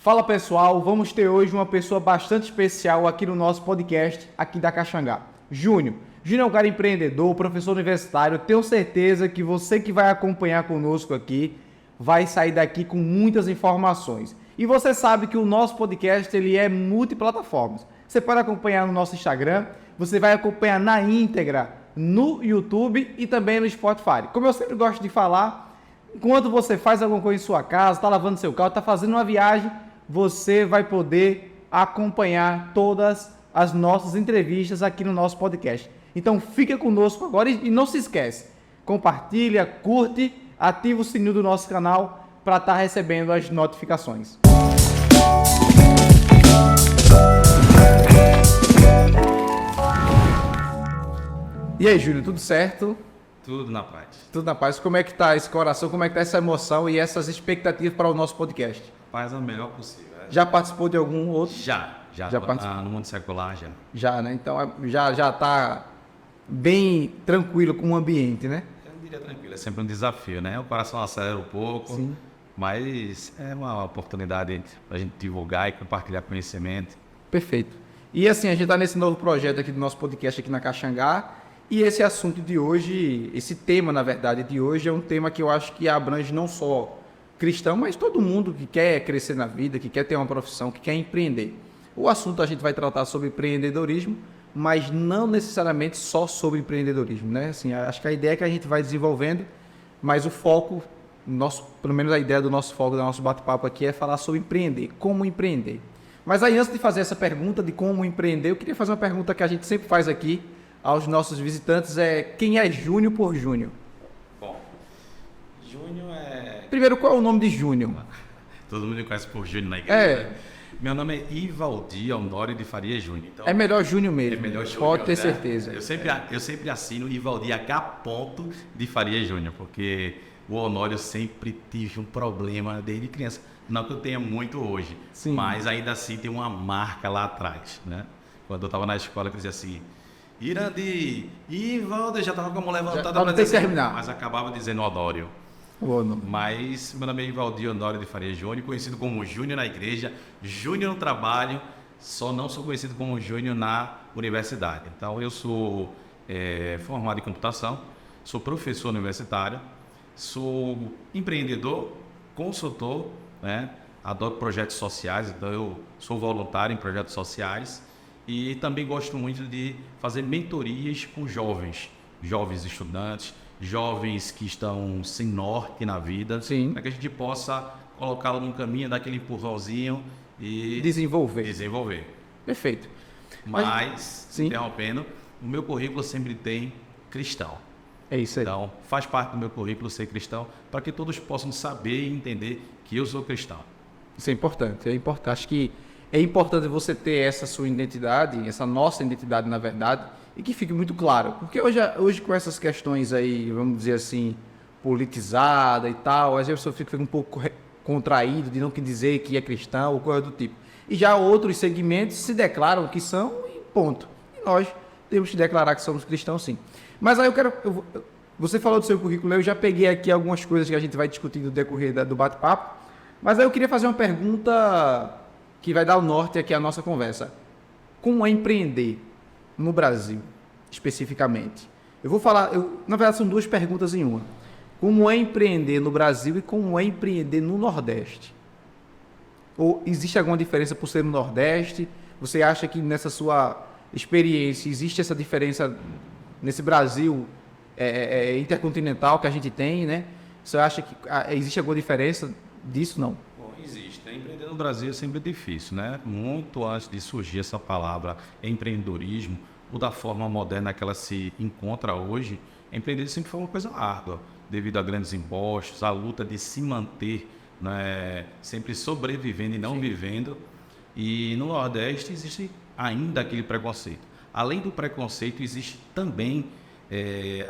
Fala pessoal, vamos ter hoje uma pessoa bastante especial aqui no nosso podcast, aqui da Caxangá. Júnior é um cara empreendedor, professor universitário, tenho certeza que você que vai acompanhar conosco aqui vai sair daqui com muitas informações. E você sabe que o nosso podcast ele é multiplataformas. Você pode acompanhar no nosso Instagram, você vai acompanhar na íntegra no YouTube e também no Spotify. Como eu sempre gosto de falar, enquanto você faz alguma coisa em sua casa, está lavando seu carro, está fazendo uma viagem, você vai poder acompanhar todas as nossas entrevistas aqui no nosso podcast. Então fica conosco agora e não se esquece, compartilha, curte, ativa o sininho do nosso canal para estar recebendo as notificações. E aí, Júnior, tudo certo? Tudo na paz. Tudo na paz. Como é que tá esse coração, como é que tá essa emoção e essas expectativas para o nosso podcast? Paz é o melhor possível. Já participou de algum outro? Já participou. No mundo secular, já. Já, né? Então já tá bem tranquilo com o ambiente, né? Eu não diria tranquilo, é sempre um desafio, né? O coração acelera um pouco, Sim. Mas é uma oportunidade para a gente divulgar e compartilhar conhecimento. Perfeito. E assim, a gente está nesse novo projeto aqui do nosso podcast aqui na Caxangá, e esse assunto de hoje, esse tema, na verdade, de hoje, é um tema que eu acho que abrange não só cristão, mas todo mundo que quer crescer na vida, que quer ter uma profissão, que quer empreender. O assunto a gente vai tratar sobre empreendedorismo, mas não necessariamente só sobre empreendedorismo, né? Assim, acho que a ideia é que a gente vai desenvolvendo, mas o foco, pelo menos a ideia do nosso foco, do nosso bate-papo aqui é falar sobre empreender, como empreender. Mas aí, antes de fazer essa pergunta de como empreender, eu queria fazer uma pergunta que a gente sempre faz aqui aos nossos visitantes, quem é Júnior por Júnior? Bom, Júnior é... Primeiro, qual é o nome de Júnior? Todo mundo me conhece por Júnior na igreja, né? Meu nome é Ivaldir Honório de Faria Júnior. Então, é melhor Júnior mesmo. É melhor Júnior, pode ter né? certeza. Eu sempre assino Ivaldir H. de Faria Júnior, porque o Honório sempre tive um problema desde criança. Não que eu tenha muito hoje, sim, mas ainda assim tem uma marca lá atrás, né? Quando eu estava na escola, eu dizia assim, Irandi, Ivaldir, já estava com a mão levantada para dizer, terminar. Mas acabava dizendo Honório. Mas meu nome é Ivaldir Honório de Faria Júnior, conhecido como Júnior na igreja, Júnior no trabalho, só não sou conhecido como Júnior na universidade. Então eu sou formado em computação, sou professor universitário, sou empreendedor, consultor, né? Adoro projetos sociais, então eu sou voluntário em projetos sociais e também gosto muito de fazer mentorias com jovens estudantes, jovens que estão sem norte na vida, para que a gente possa colocá-lo num caminho, dar aquele empurrãozinho e desenvolver. Perfeito. Mas interrompendo, o meu currículo sempre tem cristão. É isso aí. Então, faz parte do meu currículo ser cristão, para que todos possam saber e entender que eu sou cristão. Isso é importante, Acho que é importante você ter essa sua identidade, essa nossa identidade, na verdade, e que fique muito claro. Porque hoje com essas questões aí, vamos dizer assim, politizada e tal, às vezes a pessoa fica um pouco contraído de não dizer que é cristão ou coisa do tipo. E já outros segmentos se declaram que são e ponto. E nós temos que declarar que somos cristãos, sim. Mas aí você falou do seu currículo, eu já peguei aqui algumas coisas que a gente vai discutir no decorrer do bate-papo, mas aí eu queria fazer uma pergunta que vai dar o norte aqui à nossa conversa. Como é empreender no Brasil, especificamente? Eu vou falar, na verdade são duas perguntas em uma. Como é empreender no Brasil e como é empreender no Nordeste? Ou existe alguma diferença por ser no Nordeste? Você acha que nessa sua experiência existe essa diferença nesse Brasil intercontinental que a gente tem, né? Você acha que existe alguma diferença disso? Não? Bom, existe. Empreender no Brasil é sempre difícil, né? Muito antes de surgir essa palavra empreendedorismo, ou da forma moderna que ela se encontra hoje, empreender sempre foi uma coisa árdua, devido a grandes impostos, a luta de se manter, né, sempre sobrevivendo e não vivendo. E no Nordeste existe ainda aquele preconceito. Além do preconceito, existe também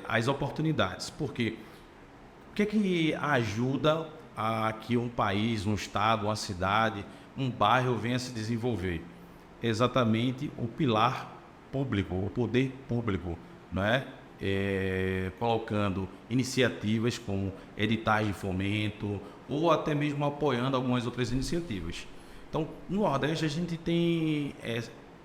as oportunidades. Porque o que é que ajuda a que um país, um estado, uma cidade, um bairro venha a se desenvolver? Exatamente o pilar público, o poder público, não é? Colocando iniciativas como editais de fomento ou até mesmo apoiando algumas outras iniciativas. Então, no Nordeste a gente tem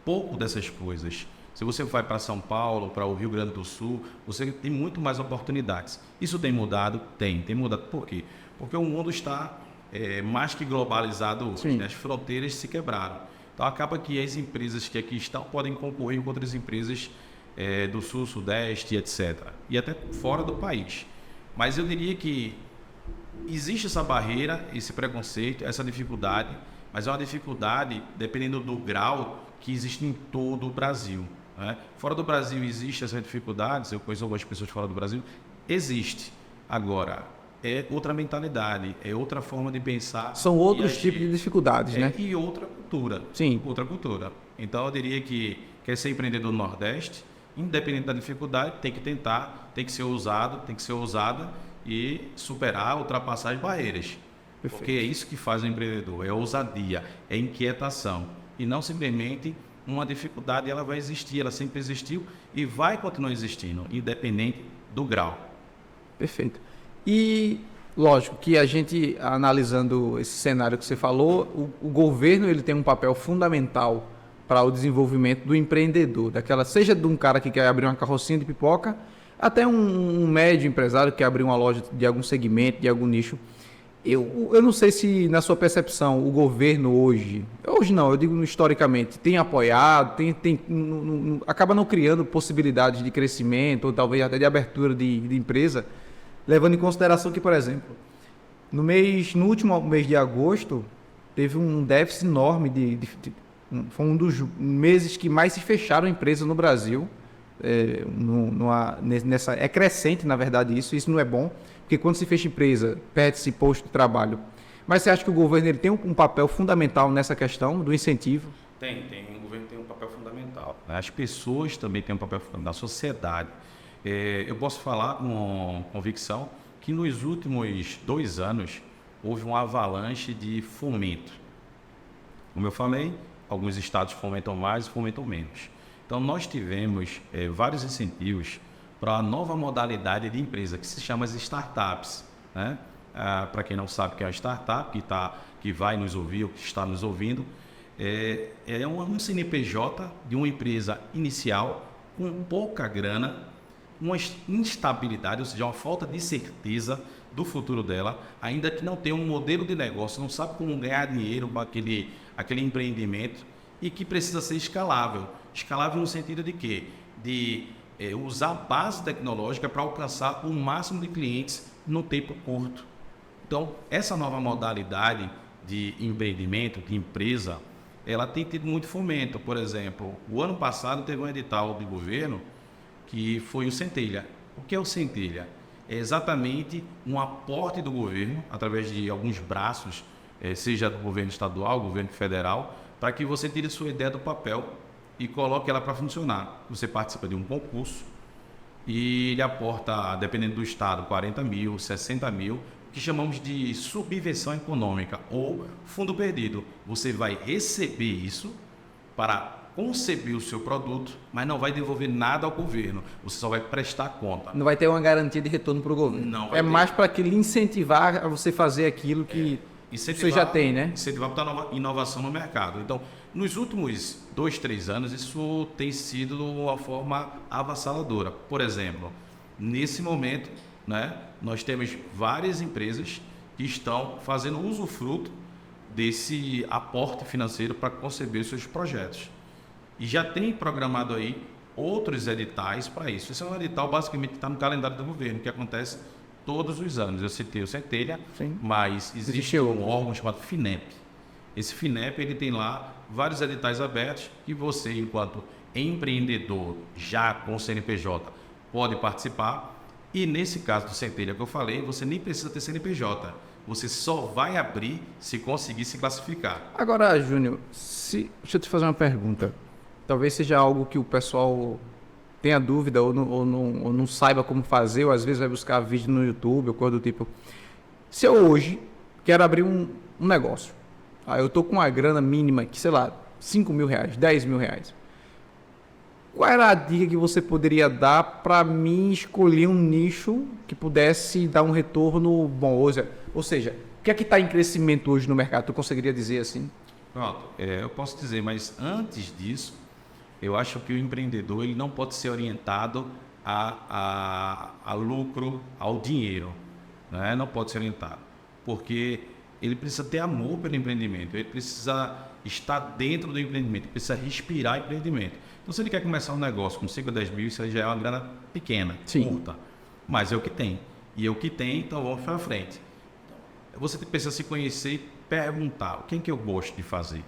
pouco dessas coisas. Se você vai para São Paulo, para o Rio Grande do Sul, você tem muito mais oportunidades. Isso tem mudado? Tem mudado. Por quê? Porque o mundo está mais que globalizado hoje, né? As fronteiras se quebraram. Então acaba que as empresas que aqui estão podem concorrer com outras empresas do Sul, Sudeste, etc. E até fora do país. Mas eu diria que existe essa barreira, esse preconceito, essa dificuldade, mas é uma dificuldade dependendo do grau que existe em todo o Brasil, né? Fora do Brasil existe essa dificuldade, eu conheço algumas pessoas fora do Brasil, existe. Agora, é outra mentalidade, é outra forma de pensar. São outros tipos de dificuldades, né? E outra cultura. Sim. Outra cultura. Então, eu diria que quer ser empreendedor no Nordeste, independente da dificuldade, tem que tentar, tem que ser ousado, tem que ser ousada e superar, ultrapassar as barreiras. Perfeito. Porque é isso que faz o empreendedor, é ousadia, é inquietação. E não simplesmente uma dificuldade, ela vai existir, ela sempre existiu e vai continuar existindo, independente do grau. Perfeito. E, lógico, que a gente, analisando esse cenário que você falou, o governo ele tem um papel fundamental para o desenvolvimento do empreendedor, seja de um cara que quer abrir uma carrocinha de pipoca, até um médio empresário que quer abrir uma loja de algum segmento, de algum nicho. Eu não sei se, na sua percepção, o governo hoje não, eu digo historicamente, tem apoiado, acaba não criando possibilidades de crescimento, ou talvez até de abertura de empresa, levando em consideração que, por exemplo, no último mês de agosto, teve um déficit enorme, foi um dos meses que mais se fecharam empresas no Brasil. É crescente, na verdade, isso não é bom, porque quando se fecha empresa, perde-se posto de trabalho. Mas você acha que o governo ele tem um papel fundamental nessa questão do incentivo? Tem. O governo tem um papel fundamental. As pessoas também têm um papel fundamental, a sociedade. Eu posso falar com convicção que nos últimos 2 anos houve uma avalanche de fomento. Como eu falei, alguns estados fomentam mais e fomentam menos. Então, nós tivemos vários incentivos para a nova modalidade de empresa, que se chama as startups, né? Para quem não sabe o que é a startup, que vai nos ouvir ou que está nos ouvindo, é um CNPJ de uma empresa inicial com pouca grana, uma instabilidade, ou seja, uma falta de certeza do futuro dela, ainda que não tenha um modelo de negócio, não sabe como ganhar dinheiro com aquele empreendimento e que precisa ser escalável. Escalável no sentido de quê? De usar a base tecnológica para alcançar o máximo de clientes no tempo curto. Então, essa nova modalidade de empreendimento, de empresa, ela tem tido muito fomento. Por exemplo, o ano passado teve um edital de governo que foi o Centelha. O que é o Centelha? É exatamente um aporte do governo, através de alguns braços, seja do governo estadual, governo federal, para que você tire sua ideia do papel e coloque ela para funcionar. Você participa de um concurso e ele aporta, dependendo do estado, 40 mil, 60 mil, que chamamos de subvenção econômica ou fundo perdido. Você vai receber isso para conceber o seu produto, mas não vai devolver nada ao governo. Você só vai prestar conta. Não vai ter uma garantia de retorno para o governo. Não vai ter. Mais para que lhe incentivar a você fazer aquilo que você já tem, né? Incentivar para a inovação no mercado. Então, nos últimos 2, 3 anos, isso tem sido uma forma avassaladora. Por exemplo, nesse momento, né, nós temos várias empresas que estão fazendo usufruto desse aporte financeiro para conceber seus projetos. E já tem programado aí outros editais para isso. Esse é um edital basicamente que está no calendário do governo, que acontece todos os anos. Eu citei o Centelha, mas existe um órgão chamado FINEP. Esse FINEP ele tem lá vários editais abertos que você, enquanto empreendedor já com CNPJ, pode participar. E nesse caso do Centelha que eu falei, você nem precisa ter CNPJ. Você só vai abrir se conseguir se classificar. Agora, Júnior, deixa eu te fazer uma pergunta. Talvez seja algo que o pessoal tenha dúvida ou não saiba como fazer, ou às vezes vai buscar vídeo no YouTube ou coisa do tipo. Se eu hoje quero abrir um negócio, eu estou com uma grana mínima, que sei lá, 5 mil reais, 10 mil reais. Qual era a dica que você poderia dar para mim escolher um nicho que pudesse dar um retorno bom? Ou seja, o que é que está em crescimento hoje no mercado? Tu conseguiria dizer assim? Pronto, eu posso dizer, mas antes disso, eu acho que o empreendedor ele não pode ser orientado a lucro, ao dinheiro, né? Não pode ser orientado, porque ele precisa ter amor pelo empreendimento, ele precisa estar dentro do empreendimento, precisa respirar empreendimento. Então, se ele quer começar um negócio com 5 ou 10 mil, isso aí já é uma grana pequena, Sim. curta, mas é o que tem. E é o que tem, então vamos para frente. Você precisa se conhecer e perguntar o que eu gosto de fazer.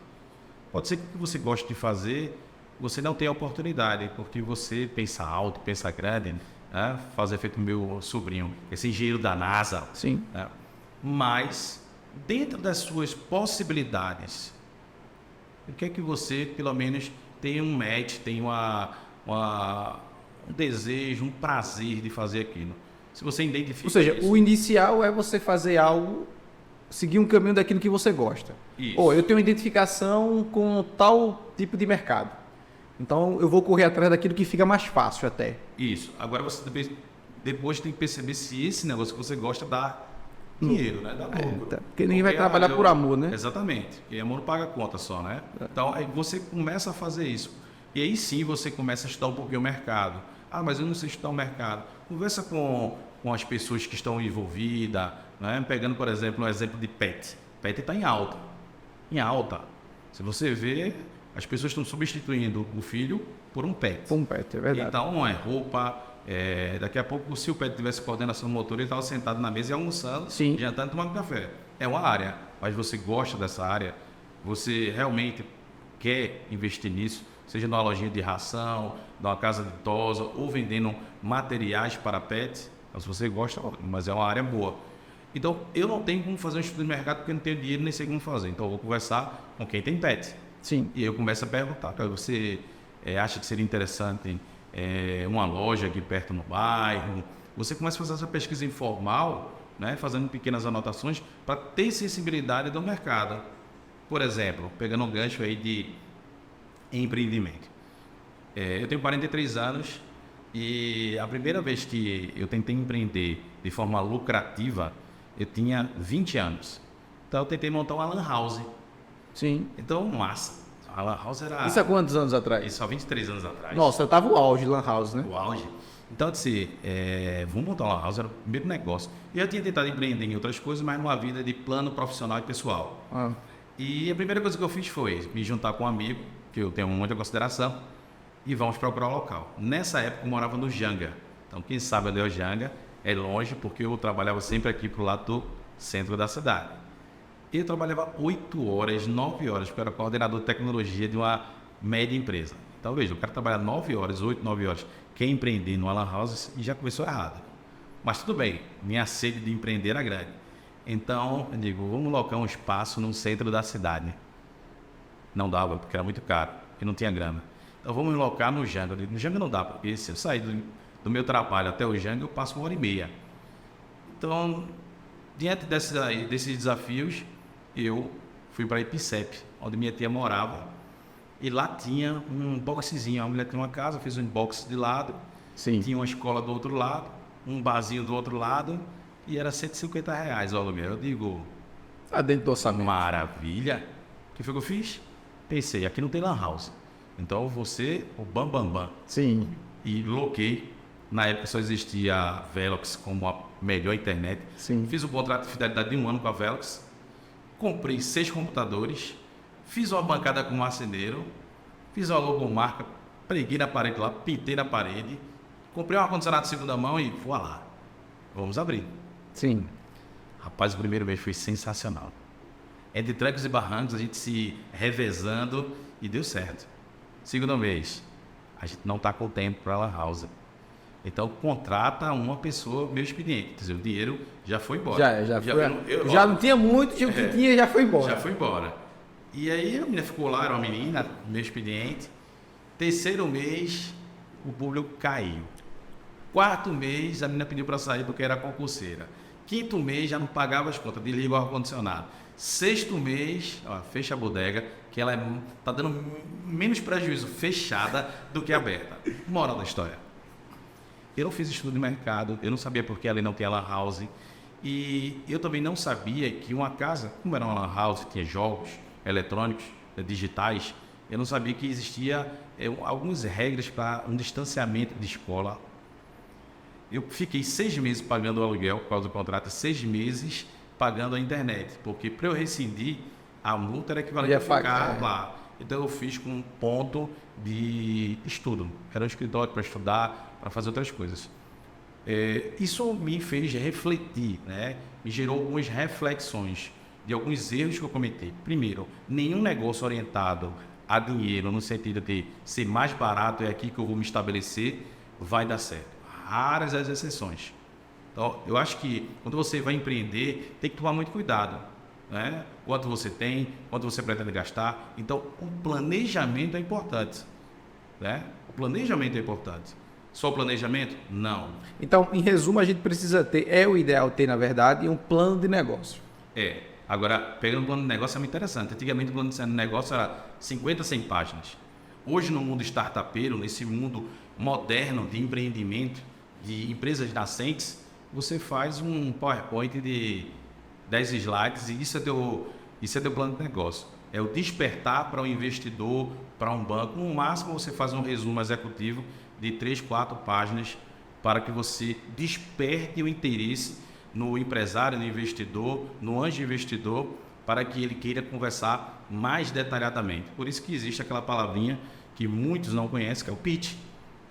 Pode ser que o que você goste de fazer, você não tenha oportunidade, porque você pensa alto, pensa grande, né? Fazer feito meu sobrinho, esse engenheiro da NASA. Sim. Né? Mas, dentro das suas possibilidades, o que é que você, pelo menos, tem um match, tem um desejo, um prazer de fazer aquilo? Se você identifica Ou seja, isso, o inicial é você fazer algo, seguir um caminho daquilo que você gosta. Isso. Ou eu tenho identificação com tal tipo de mercado. Então eu vou correr atrás daquilo que fica mais fácil até. Isso. Agora você depois tem que perceber se esse negócio que você gosta dá dinheiro, né? Dá lucro. Tá. Porque ninguém vai trabalhar por amor, né? Exatamente. Porque amor não paga a conta só, né? Então aí você começa a fazer isso. E aí sim você começa a estudar um pouquinho o mercado. Ah, mas eu não sei estudar o mercado. Conversa com as pessoas que estão envolvidas, né? Pegando, por exemplo, um exemplo de pet. Pet está em alta. Em alta. Se você vê, as pessoas estão substituindo o filho por um pet. Um pet, é verdade. Então, é roupa. Daqui a pouco, se o pet tivesse coordenação motora, ele estava sentado na mesa e almoçando, Sim. jantando, tomando café. É uma área, mas você gosta dessa área, você realmente quer investir nisso, seja numa lojinha de ração, numa casa de tosa, ou vendendo materiais para pets. Então, se você gosta, mas é uma área boa. Então, eu não tenho como fazer um estudo de mercado porque eu não tenho dinheiro nem sei como fazer. Então, eu vou conversar com quem tem pet. Sim. E eu começo a perguntar, você acha que seria interessante uma loja aqui perto no bairro? Você começa a fazer essa pesquisa informal, né, fazendo pequenas anotações para ter sensibilidade do mercado. Por exemplo, pegando um gancho aí de empreendimento. Eu tenho 43 anos e a primeira vez que eu tentei empreender de forma lucrativa, eu tinha 20 anos. Então eu tentei montar uma lan house. Sim. Então, massa. A lan house era... Isso há quantos anos atrás? Isso há 23 anos atrás. Nossa, eu tava o auge de Lan House, né? O auge. Então, eu disse, vamos montar uma lan house, era o primeiro negócio. E eu tinha tentado empreender em outras coisas, mas numa vida de plano profissional e pessoal. Ah. E a primeira coisa que eu fiz foi me juntar com um amigo, que eu tenho muita consideração, e vamos procurar o local. Nessa época, eu morava no Janga. Então, quem sabe onde é o Janga, é longe, porque eu trabalhava sempre aqui pro lado do centro da cidade. Eu trabalhava 8 horas, 9 horas, porque eu era coordenador de tecnologia de uma média empresa. Então, veja, o cara trabalha 9 horas, 8, 9 horas, quer empreender no Lan House e já começou errado. Mas tudo bem, minha sede de empreender era grande. Então, eu digo, vamos locar um espaço no centro da cidade. Não dava, porque era muito caro e não tinha grana. Então, vamos locar no Janga. Eu digo, no Janga não dá, porque se eu sair do meu trabalho até o Janga, eu passo 1h30. Então, diante desses desafios, eu fui para Ipicep, onde minha tia morava, e lá tinha um boxezinho. A mulher tinha uma casa, fez um box de lado, Sim. tinha uma escola do outro lado, um barzinho do outro lado, e era R$150 o aluguel. Eu digo, Tá dentro do orçamento. maravilha. O que foi que eu fiz? Pensei, aqui não tem lan house, então eu vou ser o bam. Sim. E loquei. Na época só existia a Velox como a melhor internet. Sim. Fiz um contrato de fidelidade de 1 ano com a Velox. Comprei 6 computadores. Fiz uma bancada com marceneiro. Fiz uma logomarca. Preguei na parede lá. Pintei na parede. Comprei um ar-condicionado de segunda mão e vou lá. Vamos abrir. Sim. Rapaz, o primeiro mês foi sensacional. De trancos e barrancos, a gente se revezando e deu certo. Segundo mês, a gente não está com tempo para a lan house. Então, contrata uma pessoa, meu expediente. Quer dizer, o dinheiro já foi embora. Já não tinha muito, o que tinha já foi embora. Já foi embora. E aí, a menina ficou lá, era uma menina, meu expediente. Terceiro mês, o público caiu. Quarto mês, a menina pediu para sair porque era concurseira. Quinto mês, já não pagava as contas, desliga o ar-condicionado. Sexto mês, fecha a bodega, que ela está dando menos prejuízo fechada do que aberta. Moral da história. Eu não fiz estudo de mercado, eu não sabia porque ali não tinha lan house. E eu também não sabia que uma casa, como era uma lan house, tinha jogos, eletrônicos, digitais, eu não sabia que existia algumas regras para um distanciamento de escola. Eu fiquei 6 meses pagando o aluguel por causa do contrato, 6 meses pagando a internet, porque para eu rescindir, a multa era equivalente a ficar lá. Então eu fiz com um ponto de estudo. Era um escritório para estudar, para fazer outras coisas. Isso me fez refletir, né? Me gerou algumas reflexões de alguns erros que eu cometi. Primeiro, nenhum negócio orientado a dinheiro, no sentido de ser mais barato, é aqui que eu vou me estabelecer, vai dar certo. Raras as exceções. Então, eu acho que quando você vai empreender, tem que tomar muito cuidado, né? Quanto você tem, quanto você pretende gastar. Então, o planejamento é importante, né? O planejamento é importante. Só o planejamento? Não. Então, em resumo, a gente precisa ter, o ideal ter, na verdade, um plano de negócio. Agora, pegando o plano de negócio é muito interessante. Antigamente, o plano de negócio era 50, 100 páginas. Hoje, no mundo startupeiro, nesse mundo moderno de empreendimento, de empresas nascentes, você faz um PowerPoint de 10 slides e isso é teu plano de negócio. É o despertar para o investidor, para um banco. No máximo, você faz um resumo executivo de 3, 4 páginas para que você desperte o interesse no empresário, no investidor, no anjo investidor, para que ele queira conversar mais detalhadamente. Por isso que existe aquela palavrinha que muitos não conhecem, que é o pitch.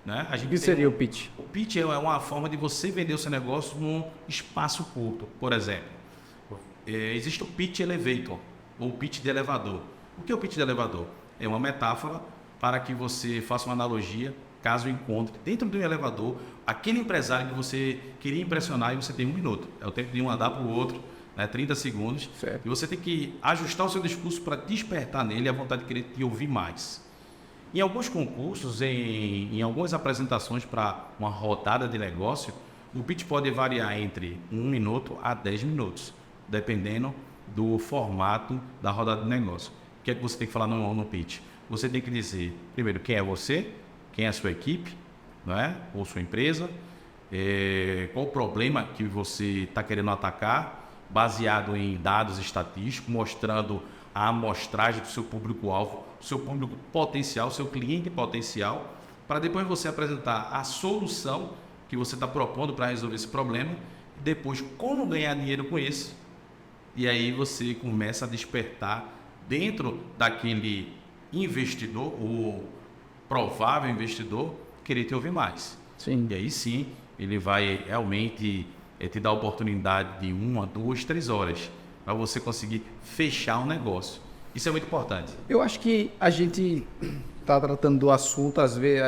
Né? O que seria o pitch? O pitch é uma forma de você vender o seu negócio num espaço curto. Por exemplo, existe o pitch elevator, ou o pitch de elevador. O que é o pitch de elevador? É uma metáfora para que você faça uma analogia, caso encontre dentro de um elevador aquele empresário que você queria impressionar e você tem 1 minuto. É o tempo de um andar para o outro, né? 30 segundos. Certo. E você tem que ajustar o seu discurso para despertar nele a vontade de querer te ouvir mais. Em alguns concursos, em algumas apresentações para uma rodada de negócio, o pitch pode variar entre 1 minuto a 10 minutos, dependendo do formato da rodada de negócio. O que é que você tem que falar no pitch? Você tem que dizer, primeiro, quem é você, quem é a sua equipe, né? Ou sua empresa, qual o problema que você está querendo atacar, baseado em dados estatísticos, mostrando a amostragem do seu público-alvo, seu público potencial, seu cliente potencial, para depois você apresentar a solução que você está propondo para resolver esse problema, e depois como ganhar dinheiro com isso. E aí você começa a despertar dentro daquele investidor, ou provável investidor, querer te ouvir mais. Sim. E aí sim, ele vai realmente te dar a oportunidade de 1, 2, 3 horas para você conseguir fechar um negócio. Isso é muito importante. Eu acho que a gente está tratando do assunto, às vezes,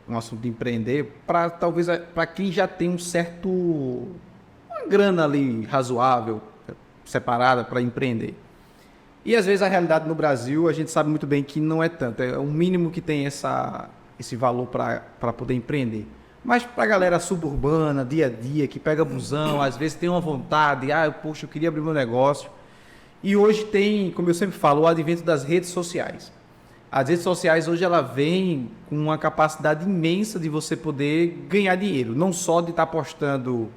um assunto de empreender, talvez para quem já tem uma grana ali razoável, separada para empreender. E às vezes a realidade no Brasil, a gente sabe muito bem que não é tanto, é o mínimo que tem esse valor para poder empreender. Mas para a galera suburbana, dia a dia, que pega busão, às vezes tem uma vontade, poxa, eu queria abrir meu negócio. E hoje tem, como eu sempre falo, o advento das redes sociais. As redes sociais hoje ela vem com uma capacidade imensa de você poder ganhar dinheiro, não só de estar postando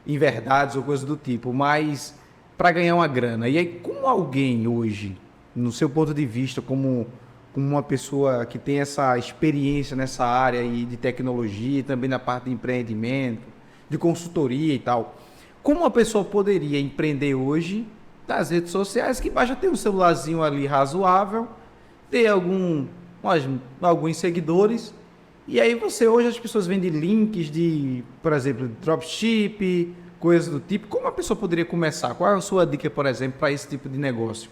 em verdades ou coisas do tipo, mas para ganhar uma grana. E aí, como alguém hoje, no seu ponto de vista, como uma pessoa que tem essa experiência nessa área aí de tecnologia, também na parte de empreendimento, de consultoria e tal, como uma pessoa poderia empreender hoje nas redes sociais, que basta ter um celularzinho ali razoável, ter alguns seguidores, e aí hoje as pessoas vendem links de, por exemplo, dropship, coisas do tipo. Como a pessoa poderia começar? Qual é a sua dica, por exemplo, para esse tipo de negócio?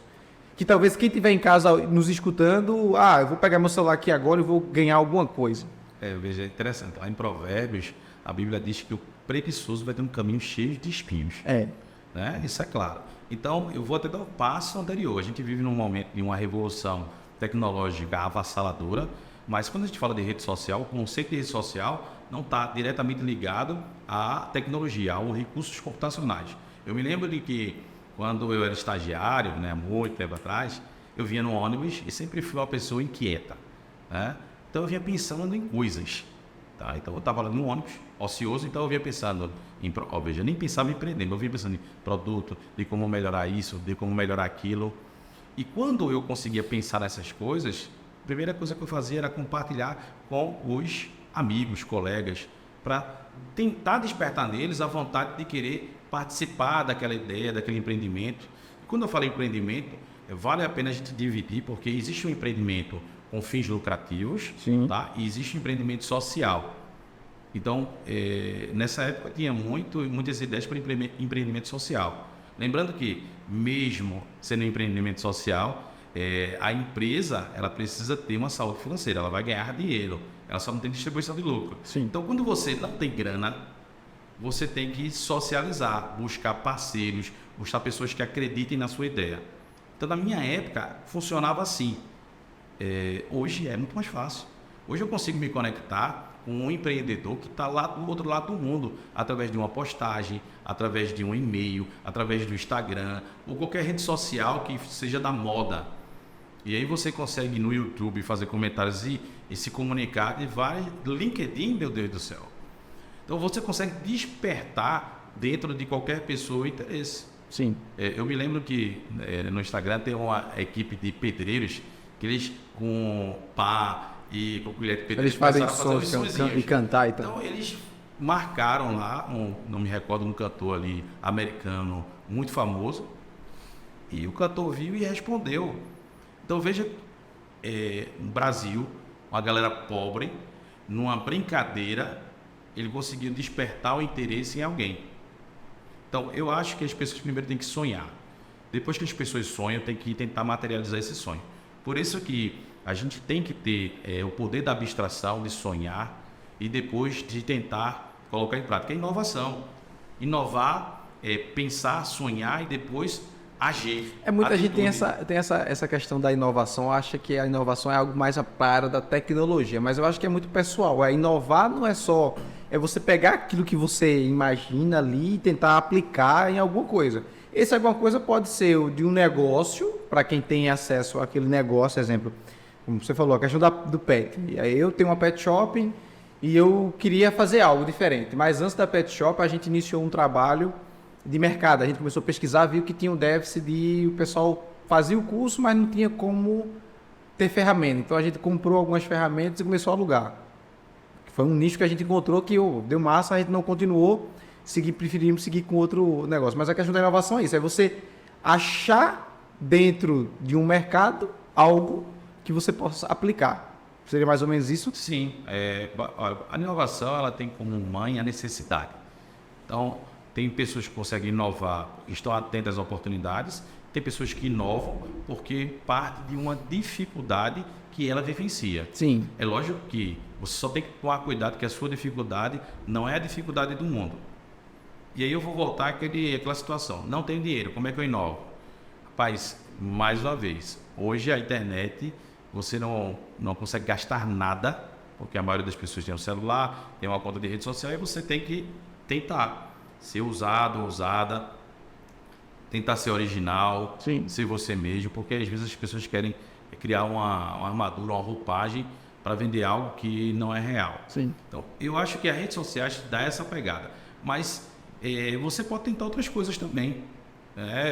Que talvez quem estiver em casa nos escutando, eu vou pegar meu celular aqui agora e vou ganhar alguma coisa. Eu vejo, é interessante. Lá em Provérbios, a Bíblia diz que o preguiçoso vai ter um caminho cheio de espinhos. Né? Isso é claro. Então, eu vou até dar o passo anterior. A gente vive num momento de uma revolução tecnológica avassaladora, mas quando a gente fala de rede social, o conceito de rede social não está diretamente ligado à tecnologia, aos recursos computacionais. Eu me lembro de que quando eu era estagiário, né, muito tempo atrás, eu vinha no ônibus e sempre fui uma pessoa inquieta, né? Então eu vinha pensando em coisas. Tá? Então eu estava lá no ônibus, ocioso, então eu vinha pensando eu nem pensava em empreender, mas eu vinha pensando em produto, de como melhorar isso, de como melhorar aquilo. E quando eu conseguia pensar nessas coisas, a primeira coisa que eu fazia era compartilhar com os amigos, colegas, para tentar despertar neles a vontade de querer participar daquela ideia, daquele empreendimento. E quando eu falo empreendimento, vale a pena a gente dividir, porque existe um empreendimento com fins lucrativos, tá? E existe um empreendimento social. Então, nessa época tinha muitas ideias para empreendimento social. Lembrando que, mesmo sendo um empreendimento social, a empresa ela precisa ter uma saúde financeira, ela vai ganhar dinheiro, ela só não tem distribuição de lucro. Sim. Então, quando você não tem grana, você tem que socializar, buscar parceiros, buscar pessoas que acreditem na sua ideia. Então, na minha época, funcionava assim. Hoje é muito mais fácil. Hoje eu consigo me conectar com um empreendedor que está lá do outro lado do mundo, através de uma postagem, através de um e-mail, através do Instagram, ou qualquer rede social que seja da moda. E aí você consegue no YouTube fazer comentários e se comunicar, e vai LinkedIn, meu Deus do céu. Então você consegue despertar dentro de qualquer pessoa o interesse. Sim. Eu me lembro que no Instagram tem uma equipe de pedreiros que eles com pá e com colher de pedreiro eles fazem sons e cantar e tal. Então eles marcaram lá, não me recordo, um cantor ali americano muito famoso, e o cantor viu e respondeu. Então veja, no Brasil, uma galera pobre, numa brincadeira, ele conseguiu despertar o interesse em alguém. Então eu acho que as pessoas primeiro têm que sonhar. Depois que as pessoas sonham, tem que tentar materializar esse sonho. Por isso que a gente tem que ter o poder da abstração, de sonhar e depois de tentar colocar em prática. É inovação. Inovar é pensar, sonhar e depois agir. Muita gente tem essa questão da inovação, acha que a inovação é algo mais para a área da tecnologia, mas eu acho que é muito pessoal. Inovar não é só você pegar aquilo que você imagina ali e tentar aplicar em alguma coisa. Esse alguma coisa pode ser de um negócio, para quem tem acesso àquele negócio, exemplo, como você falou, a questão do pet. E aí eu tenho uma pet shop e eu queria fazer algo diferente, mas antes da pet shop a gente iniciou um trabalho de mercado. A gente começou a pesquisar, viu que tinha um déficit de o pessoal fazia o curso, mas não tinha como ter ferramenta. Então a gente comprou algumas ferramentas e começou a alugar. Foi um nicho que a gente encontrou que deu massa, a gente não continuou, preferimos seguir com outro negócio. Mas a questão da inovação é isso, é você achar dentro de um mercado algo que você possa aplicar. Seria mais ou menos isso? Sim. A inovação ela tem como mãe a necessidade. Então, tem pessoas que conseguem inovar, estão atentas às oportunidades, tem pessoas que inovam porque parte de uma dificuldade que ela vivencia. Sim. É lógico que você só tem que tomar cuidado que a sua dificuldade não é a dificuldade do mundo. E aí eu vou voltar àquela situação. Não tenho dinheiro, como é que eu inovo? Rapaz, mais uma vez, hoje a internet, você não consegue gastar nada, porque a maioria das pessoas tem um celular, tem uma conta de rede social, e você tem que tentar ser usado, ousada, tentar ser original, Sim. ser você mesmo, porque às vezes as pessoas querem criar uma armadura, uma roupagem para vender algo que não é real. Sim. Então, eu acho que as redes sociais dá essa pegada, mas você pode tentar outras coisas também.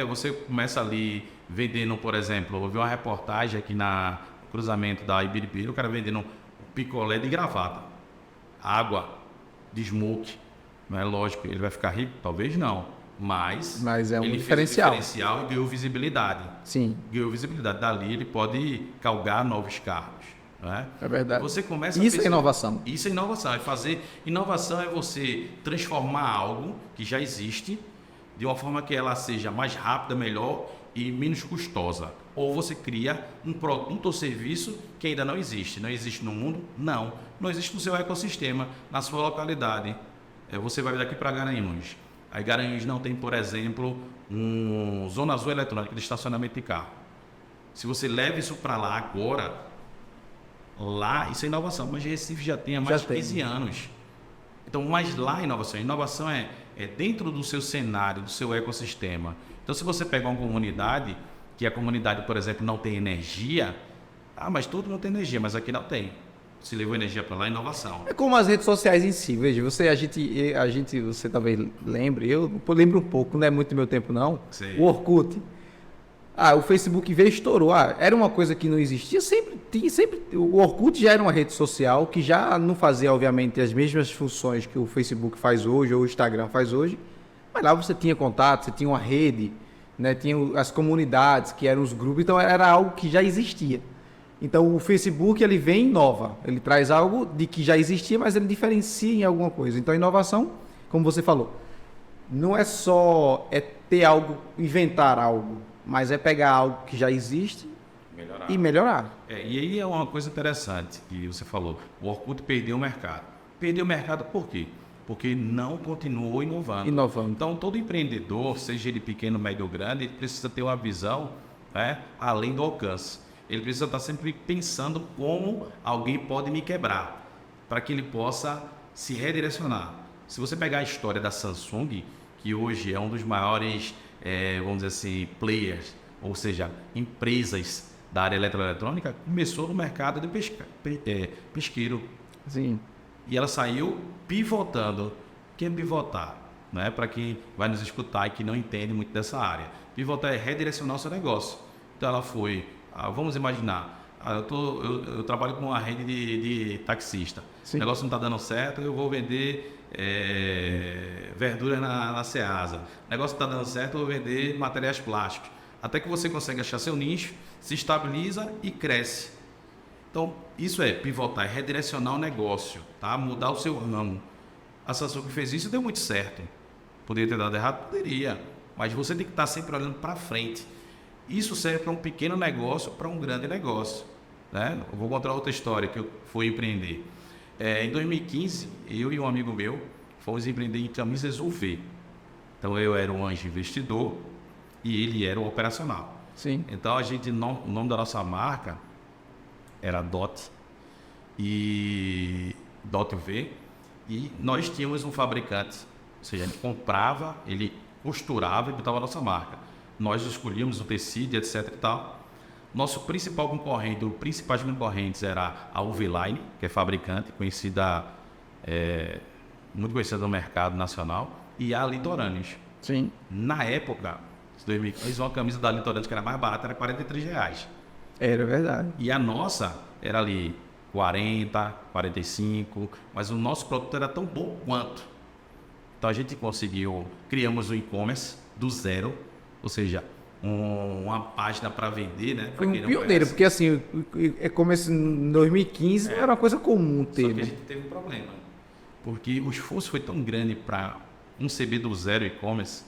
Você começa ali vendendo, por exemplo, eu vi uma reportagem aqui no cruzamento da Ibiribiri, o cara vendendo um picolé de gravata, água de smoke. Não é lógico, ele vai ficar rico? Talvez não, mas é um ele diferencial. fez um diferencial e ganhou visibilidade. Sim. Ganhou visibilidade. Dali ele pode galgar novos cargos. Né? É verdade. Você começa Isso é inovação. Isso é inovação. Inovação é você transformar algo que já existe de uma forma que ela seja mais rápida, melhor e menos custosa. Ou você cria um produto ou serviço que ainda não existe. Não existe no mundo? Não. Não existe no seu ecossistema, na sua localidade. Você vai daqui para Garanhuns. Aí Garanhuns não tem, por exemplo, zona azul eletrônica de estacionamento de carro. Se você leva isso para lá agora, isso é inovação, mas Recife já tem há mais de 15 anos. Então, mas lá a inovação é dentro do seu cenário, do seu ecossistema. Então, se você pegar uma comunidade, que a comunidade, por exemplo, não tem energia, mas todo não tem energia, mas aqui não tem. Se levou energia para lá, inovação. É como as redes sociais em si, veja, você talvez lembre, eu lembro um pouco, não é muito do meu tempo não, Sei. o Orkut. O Facebook veio e estourou. Era uma coisa que não existia. O Orkut já era uma rede social que já não fazia, obviamente, as mesmas funções que o Facebook faz hoje ou o Instagram faz hoje. Mas lá você tinha contato, você tinha uma rede, né? Tinha as comunidades, que eram os grupos. Então era algo que já existia. Então o Facebook ele vem e inova. Ele traz algo de que já existia, mas ele diferencia em alguma coisa. Então a inovação, como você falou, não é só ter algo, inventar algo, mas é pegar algo que já existe e melhorar. E aí é uma coisa interessante que você falou. O Orkut perdeu o mercado. Perdeu o mercado por quê? Porque não continuou inovando. Então, todo empreendedor, seja ele pequeno, médio ou grande, ele precisa ter uma visão, né, além do alcance. Ele precisa estar sempre pensando como alguém pode me quebrar, para que ele possa se redirecionar. Se você pegar a história da Samsung, que hoje é um dos maiores, vamos dizer assim, players, ou seja, empresas da área eletroeletrônica, começou no mercado de pesqueiro. Sim. E ela saiu pivotando. O que é pivotar? Né? Para quem vai nos escutar e que não entende muito dessa área. Pivotar é redirecionar o seu negócio. Então ela foi, vamos imaginar, eu trabalho com uma rede de taxista. Sim. O negócio não está dando certo, eu vou vender verdura na Ceasa. O negócio não está dando certo, eu vou vender materiais plásticos. Até que você consegue achar seu nicho, se estabiliza e cresce. Então, isso é pivotar, é redirecionar o negócio, tá? Mudar o seu ramo. A Samsung fez isso e deu muito certo. Poderia ter dado errado? Poderia. Mas você tem que estar sempre olhando para frente. Isso serve para um pequeno negócio, para um grande negócio, né? Eu vou contar outra história que eu fui empreender. Em 2015, eu e um amigo meu fomos empreender em camisas UV. Então, eu era um anjo investidor e ele era o operacional. Sim. Então, o nome da nossa marca era DOT UV, e nós tínhamos um fabricante, ou seja, ele comprava, ele costurava e botava a nossa marca. Nós escolhíamos o tecido, etc e tal. Nosso principais concorrentes era a UV Line, que é fabricante, muito conhecida no mercado nacional, e a Litorâneos. Sim. Na época, em 2015, uma camisa da Litorâneos que era mais barata era R$43. Era verdade. E a nossa era ali 40, 45, mas o nosso produto era tão bom quanto. Então a gente criamos um e-commerce do zero, ou seja, uma página para vender, né? Foi um pioneiro, porque assim, e-commerce em 2015 era uma coisa comum ter. Só que a gente teve um problema, porque o esforço foi tão grande para conceber do zero e-commerce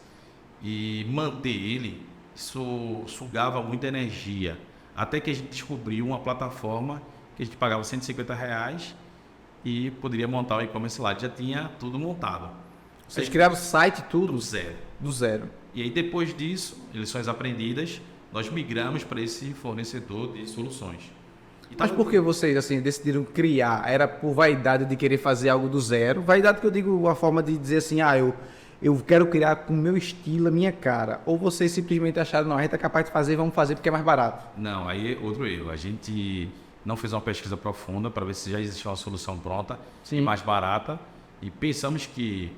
e manter ele, isso sugava muita energia. Até que a gente descobriu uma plataforma que a gente pagava R$150 e poderia montar o e-commerce lá. Já tinha tudo montado. Vocês criaram o site tudo? Do zero. Do zero. E aí depois disso, lições aprendidas, nós migramos para esse fornecedor de soluções. Mas por que vocês assim, decidiram criar? Era por vaidade de querer fazer algo do zero? Vaidade que eu digo a forma de dizer assim, eu quero criar com o meu estilo, a minha cara. Ou vocês simplesmente acharam, não, a gente é capaz de fazer, vamos fazer porque é mais barato? Não, aí é outro erro. A gente não fez uma pesquisa profunda para ver se já existia uma solução pronta, e mais barata, e pensamos que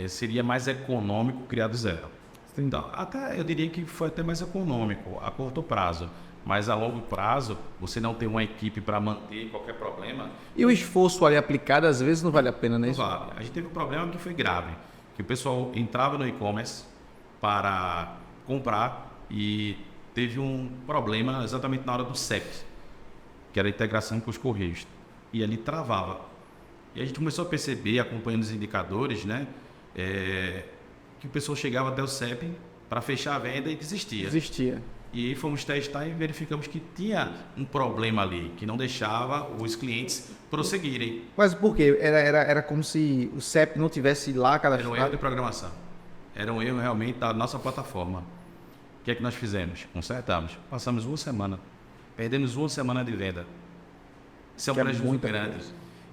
seria mais econômico criar do zero. Sim. Então, até eu diria que foi até mais econômico a curto prazo. Mas a longo prazo, você não tem uma equipe para manter qualquer problema. E o esforço ali aplicado, às vezes, não vale a pena, né? Não vale. A gente teve um problema que foi grave. Que o pessoal entrava no e-commerce para comprar e teve um problema exatamente na hora do CEP, que era a integração com os correios. E ali travava. E a gente começou a perceber, acompanhando os indicadores, né, que o pessoal chegava até o CEP para fechar a venda e desistia. E aí fomos testar e verificamos que tinha um problema ali, que não deixava os clientes prosseguirem. Mas por quê? Era como se o CEP não tivesse lá cadastrado? Era um erro de programação. Era um erro realmente da nossa plataforma. O que é que nós fizemos? Consertamos. Passamos uma semana. Perdemos uma semana de venda. Isso é um prejuízo muito grande.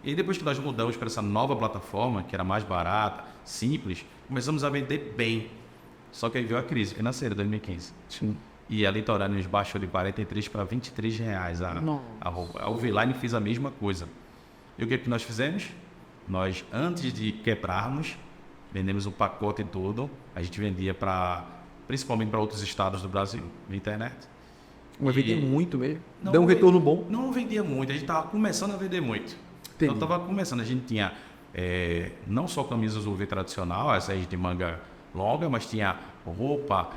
E depois que nós mudamos para essa nova plataforma, que era mais barata, simples, começamos a vender bem. Só que aí veio a crise financeira, 2015. Sim. E a Litorâneos baixou de 43 para R$23 a roupa. A UV-Line fez a mesma coisa. E o que nós fizemos? Nós, antes de quebrarmos, vendemos o pacote todo. A gente vendia para principalmente para outros estados do Brasil, na internet. Mas vendia muito mesmo. Não, Deu um retorno bom. Não vendia muito, a gente estava começando a vender muito. Entendi. Então estava começando, a gente tinha não só camisas UV tradicional, essas de manga longa, mas tinha roupa,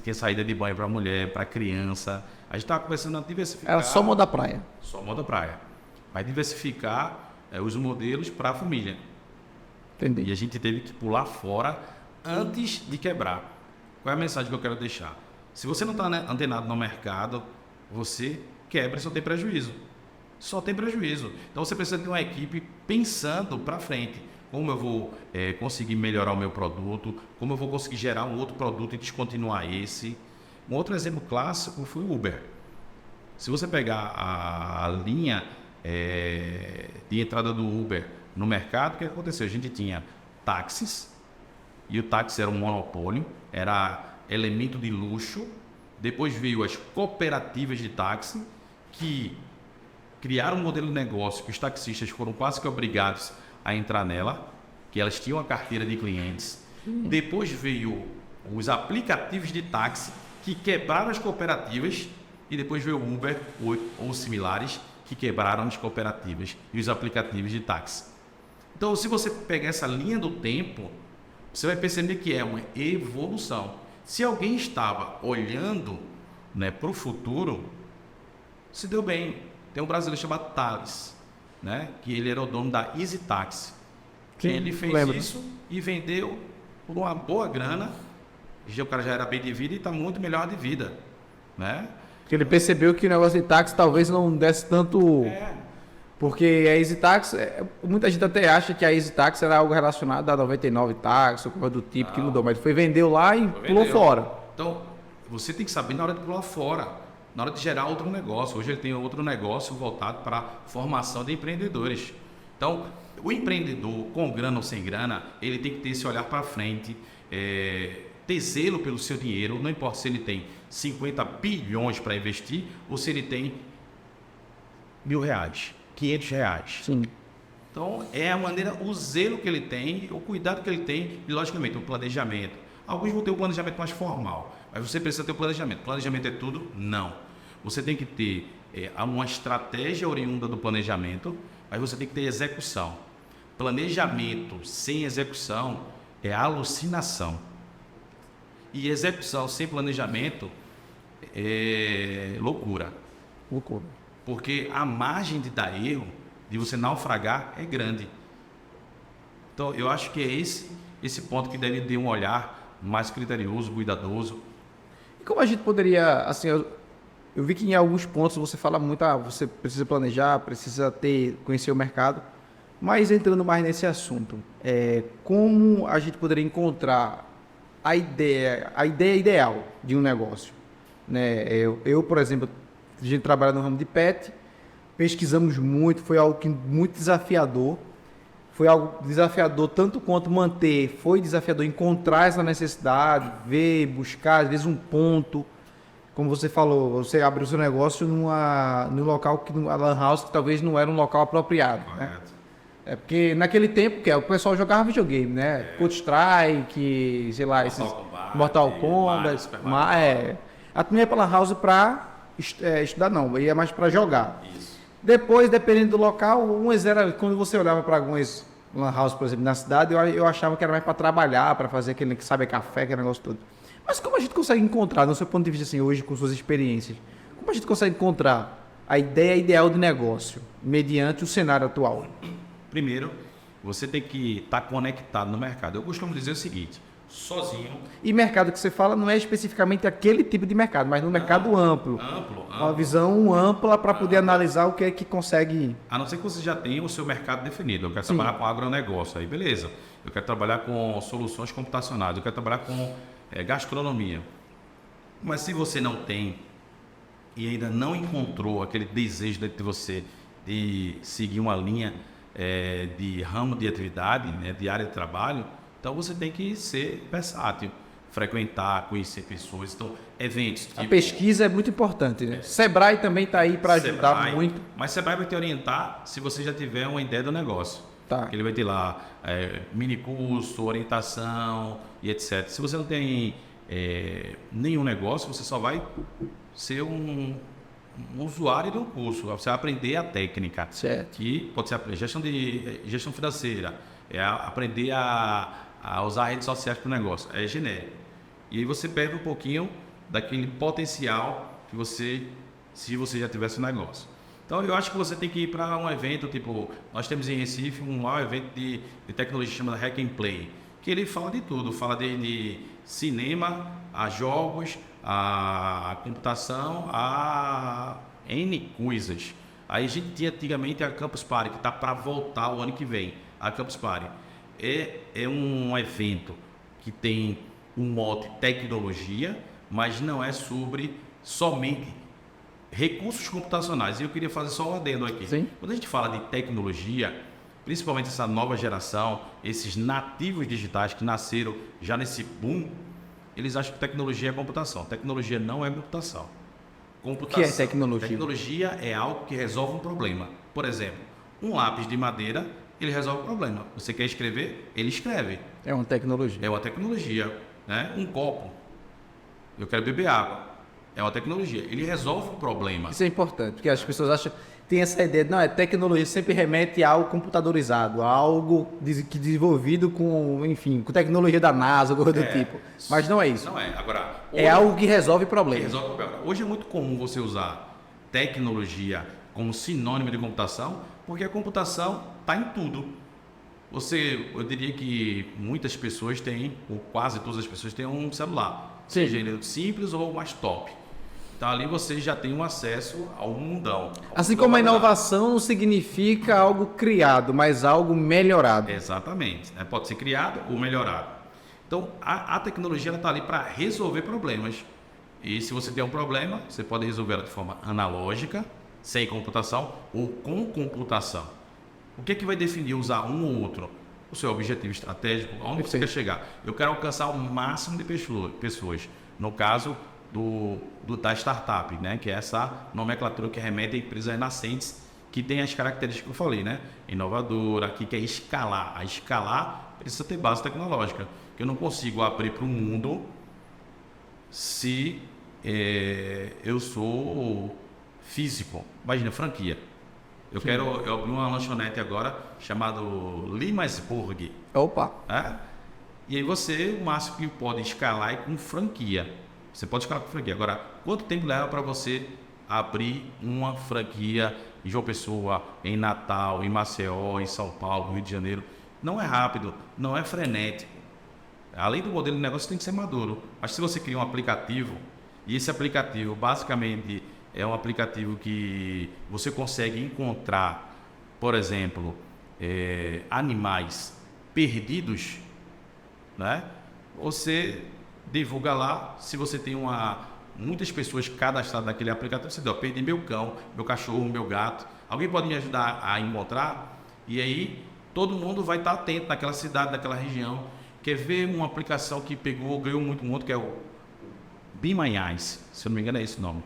tinha saída de banho para mulher, para criança. A gente estava começando a diversificar. Era só moda praia. Só moda praia. Mas diversificar os modelos para a família. Entendi. E a gente teve que pular fora antes de quebrar. Qual é a mensagem que eu quero deixar? Se você não está antenado no mercado, você quebra e só tem prejuízo. Só tem prejuízo. Então você precisa ter uma equipe pensando para frente. Como eu vou conseguir melhorar o meu produto, como eu vou conseguir gerar um outro produto e descontinuar esse. Um outro exemplo clássico foi o Uber. Se você pegar a linha de entrada do Uber no mercado, o que aconteceu? A gente tinha táxis, e o táxi era um monopólio, era elemento de luxo. Depois veio as cooperativas de táxi, que criaram um modelo de negócio que os taxistas foram quase que obrigados a entrar nela, que elas tinham a carteira de clientes. Depois veio os aplicativos de táxi, que quebraram as cooperativas, e depois veio o Uber ou similares, que quebraram as cooperativas e os aplicativos de táxi. Então, se você pegar essa linha do tempo, você vai perceber que é uma evolução. Se alguém estava olhando, né, para o futuro, se deu bem. Tem um brasileiro chamado Thales, né, que ele era o dono da Easy Taxi. Sim, ele fez lembro. isso e vendeu por uma boa grana. O cara já era bem de vida e está muito melhor de vida, né? Porque ele percebeu que o negócio de táxi talvez não desse tanto... Porque a Easy Taxi, muita gente até acha que a Easy Taxi era algo relacionado a 99 táxi, ou coisa do tipo, que mudou. Mas foi vendeu lá e pulou fora. Então, você tem que saber na hora de pular fora, na hora de gerar outro negócio. Hoje ele tem outro negócio voltado para a formação de empreendedores. Então, o empreendedor, com grana ou sem grana, ele tem que ter esse olhar para frente, ter zelo pelo seu dinheiro, não importa se ele tem 50 bilhões para investir ou se ele tem R$1.000, R$500. Sim. Então, é a maneira, o zelo que ele tem, o cuidado que ele tem e, logicamente, o planejamento. Alguns vão ter um planejamento mais formal, mas você precisa ter o planejamento. Planejamento é tudo? Não. Você tem que ter uma estratégia oriunda do planejamento, mas você tem que ter execução. Planejamento sem execução é alucinação. E execução sem planejamento é loucura. Loucura. Porque a margem de dar erro, de você naufragar, é grande. Então, eu acho que é esse ponto que deve ter um olhar mais criterioso, cuidadoso. E como a gente poderia, assim, eu vi que em alguns pontos você fala muito, você precisa planejar, precisa conhecer o mercado, mas entrando mais nesse assunto, como a gente poderia encontrar a ideia ideal de um negócio, né? Eu, por exemplo, a gente trabalha no ramo de pet, pesquisamos muito, foi algo muito desafiador. Foi algo desafiador tanto quanto manter, foi desafiador encontrar essa necessidade, ver, buscar, às vezes um ponto. Como você falou, você abriu o seu negócio num local, a Lan House, que talvez não era um local apropriado. Né? Porque naquele tempo, o pessoal jogava videogame, né? Counter-Strike, sei lá, Mortal Kombat. A turma ia para Lan House para estudar, não, ia mais para jogar. Isso. Depois, dependendo do local, quando você olhava para algumas Lan House, por exemplo, na cidade, eu achava que era mais para trabalhar, para fazer aquele que sabe café, aquele negócio todo. Mas como a gente consegue encontrar, no seu ponto de vista assim, hoje, com suas experiências, como a gente consegue encontrar a ideia ideal de negócio, mediante o cenário atual? Primeiro, você tem que estar conectado no mercado. Eu costumo dizer o seguinte, sozinho... E mercado que você fala não é especificamente aquele tipo de mercado, mas no mercado amplo. Uma visão ampla para poder analisar o que é que consegue... A não ser que você já tenha o seu mercado definido. Eu quero trabalhar com agronegócio, aí beleza. Eu quero trabalhar com soluções computacionais, eu quero trabalhar com gastronomia. Mas se você não tem e ainda não encontrou aquele desejo dentro de você de seguir uma linha de ramo de atividade, né, de área de trabalho, então você tem que ser versátil, frequentar, conhecer pessoas, então eventos. A pesquisa é muito importante, né? Sebrae também está aí para ajudar muito. Mas Sebrae vai te orientar se você já tiver uma ideia do negócio. Tá. Ele vai ter lá mini curso, orientação e etc. Se você não tem nenhum negócio, você só vai ser um usuário do curso. Você vai aprender a técnica, Certo. que pode ser a gestão financeira, aprender a usar redes sociais para o negócio, é genérico. E aí você perde um pouquinho daquele potencial que se você já tivesse um negócio. Então eu acho que você tem que ir para um evento, tipo, nós temos em Recife um maior evento de tecnologia chamado Hack and Play, que ele fala de tudo, fala de cinema, a jogos, a computação, a N coisas. Aí a gente tinha antigamente a Campus Party, que está para voltar o ano que vem. A Campus Party é um evento que tem um mote tecnologia, mas não é sobre somente recursos computacionais. E eu queria fazer só um adendo aqui. Sim. Quando a gente fala de tecnologia, principalmente essa nova geração, esses nativos digitais que nasceram já nesse boom, eles acham que tecnologia é computação. Tecnologia não é computação. O que é tecnologia? Tecnologia é algo que resolve um problema. Por exemplo, um lápis de madeira, ele resolve o problema. Você quer escrever? Ele escreve. É uma tecnologia. É uma tecnologia. Né? Um copo. Eu quero beber água. É uma tecnologia. Ele resolve um problema. Isso é importante, porque as pessoas acham, tem essa ideia de, não, tecnologia sempre remete a algo computadorizado, a algo desenvolvido com, enfim, com tecnologia da NASA, coisa do tipo. Mas não é isso. Não é. Agora, é algo que resolve problemas. Resolve problema. Hoje é muito comum você usar tecnologia como sinônimo de computação, porque a computação está em tudo. Eu diria que muitas pessoas têm, ou quase todas as pessoas têm um celular. Sim. Seja ele simples ou mais top. Então ali você já tem um acesso ao mundão. Assim como a inovação não significa algo criado, mas algo melhorado. Exatamente. Né? Pode ser criado ou melhorado. Então a tecnologia está ali para resolver problemas. E se você tem um problema, você pode resolvê-lo de forma analógica, sem computação ou com computação. O que é que vai definir usar um ou outro? O seu objetivo estratégico, aonde você quer chegar. Eu quero alcançar o máximo de pessoas. No caso da startup, né? Que é essa nomenclatura que remete a empresas nascentes, que tem as características que eu falei, né? Inovadora, que quer escalar. A escalar precisa ter base tecnológica. Que eu não consigo abrir para o mundo se eu sou físico. Imagina, franquia. Eu abri uma lanchonete agora chamada Limasburg. Opa! E aí o máximo que pode escalar é com franquia. Você pode escalar com franquia. Agora, quanto tempo leva para você abrir uma franquia em João Pessoa, em Natal, em Maceió, em São Paulo, Rio de Janeiro? Não é rápido, não é frenético. Além do modelo de negócio, tem que ser maduro. Mas se você cria um aplicativo, e esse aplicativo basicamente é um aplicativo que você consegue encontrar, por exemplo, animais perdidos, né? Você divulga lá, se você tem muitas pessoas cadastradas naquele aplicativo, você diz, perdi meu cão, meu cachorro, meu gato, alguém pode me ajudar a encontrar? E aí todo mundo vai estar atento naquela cidade, naquela região. Quer ver uma aplicação que ganhou muito mundo, que é o Be My Eyes, se eu não me engano é esse o nome.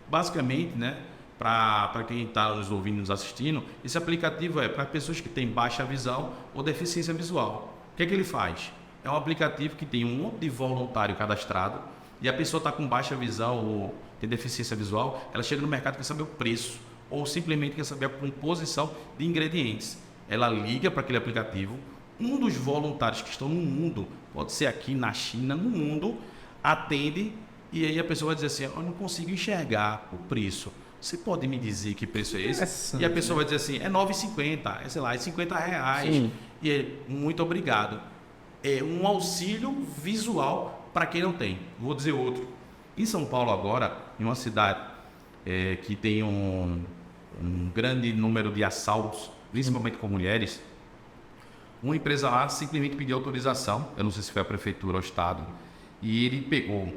Basicamente, né, para quem está nos ouvindo, nos assistindo, esse aplicativo é para pessoas que têm baixa visão ou deficiência visual. O que é que ele faz? É um aplicativo que tem um monte de voluntário cadastrado e a pessoa está com baixa visão ou tem deficiência visual, ela chega no mercado e quer saber o preço ou simplesmente quer saber a composição de ingredientes. Ela liga para aquele aplicativo, um dos voluntários que estão no mundo, pode ser aqui na China, no mundo, atende e aí a pessoa vai dizer assim, eu não consigo enxergar o preço. Você pode me dizer que preço é esse? E a pessoa vai dizer assim, é R$ 9,50, sei lá, é R$50. Sim. E é muito obrigado. É um auxílio visual para quem não tem. Vou dizer outro. Em São Paulo agora, em uma cidade que tem um grande número de assaltos, principalmente com mulheres, uma empresa lá simplesmente pediu autorização, eu não sei se foi a prefeitura ou o estado, e ele pegou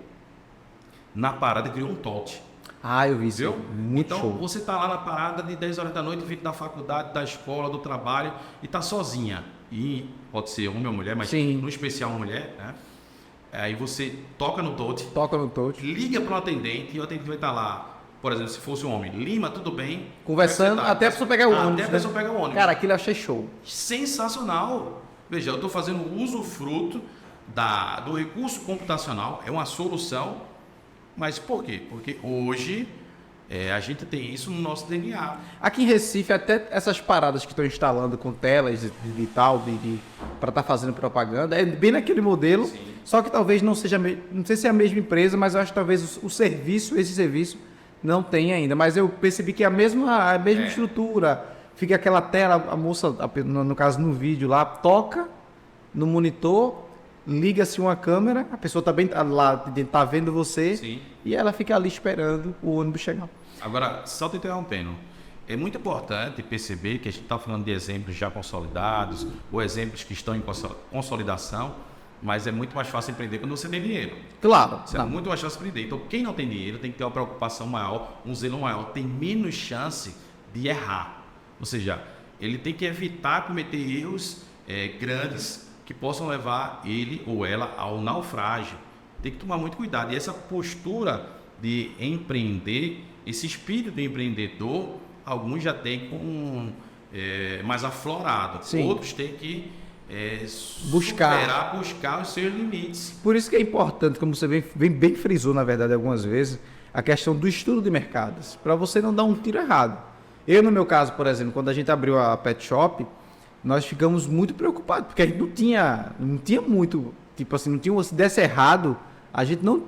na parada e criou um tote. Eu vi isso. Viu? Muito então, show. você está lá na parada de 10 horas da noite, vindo da faculdade, da escola, do trabalho, e está sozinha. E pode ser homem ou mulher, mas Sim. no especial uma mulher, né? Aí você toca no tote, liga para o atendente, e o atendente vai estar lá, por exemplo, se fosse um homem, Lima, tudo bem? Conversando até a pessoa pegar o ônibus. Até a pessoa pegar o ônibus. Cara, aquilo eu achei show. Sensacional. Veja, eu estou fazendo usufruto do recurso computacional, é uma solução, mas por quê? Porque hoje a gente tem isso no nosso DNA. Aqui em Recife, até essas paradas que estão instalando com telas digital para estar fazendo propaganda, é bem naquele modelo. Sim. Só que talvez não seja, não sei se é a mesma empresa, mas eu acho que talvez esse serviço não tenha ainda. Mas eu percebi que é a mesma estrutura. Fica aquela tela, a moça, no caso no vídeo lá, toca no monitor, liga-se uma câmera, a pessoa também tá vendo você. Sim. E ela fica ali esperando o ônibus chegar. Agora, só te interrompendo, é muito importante perceber que a gente está falando de exemplos já consolidados ou exemplos que estão em consolidação, mas é muito mais fácil empreender quando você tem dinheiro. Claro. É muito mais fácil empreender. Então, quem não tem dinheiro tem que ter uma preocupação maior, um zelo maior, tem menos chance de errar. Ou seja, ele tem que evitar cometer erros grandes que possam levar ele ou ela ao naufrágio. Tem que tomar muito cuidado. E essa postura de empreender, esse espírito de empreendedor, alguns já têm mais aflorado. Sim. Outros têm que buscar os seus limites. Por isso que é importante, como você bem frisou, na verdade, algumas vezes, a questão do estudo de mercados, para você não dar um tiro errado. Eu, no meu caso, por exemplo, quando a gente abriu a Pet Shop, nós ficamos muito preocupados, porque a gente não tinha muito, tipo assim, se desse errado, a gente não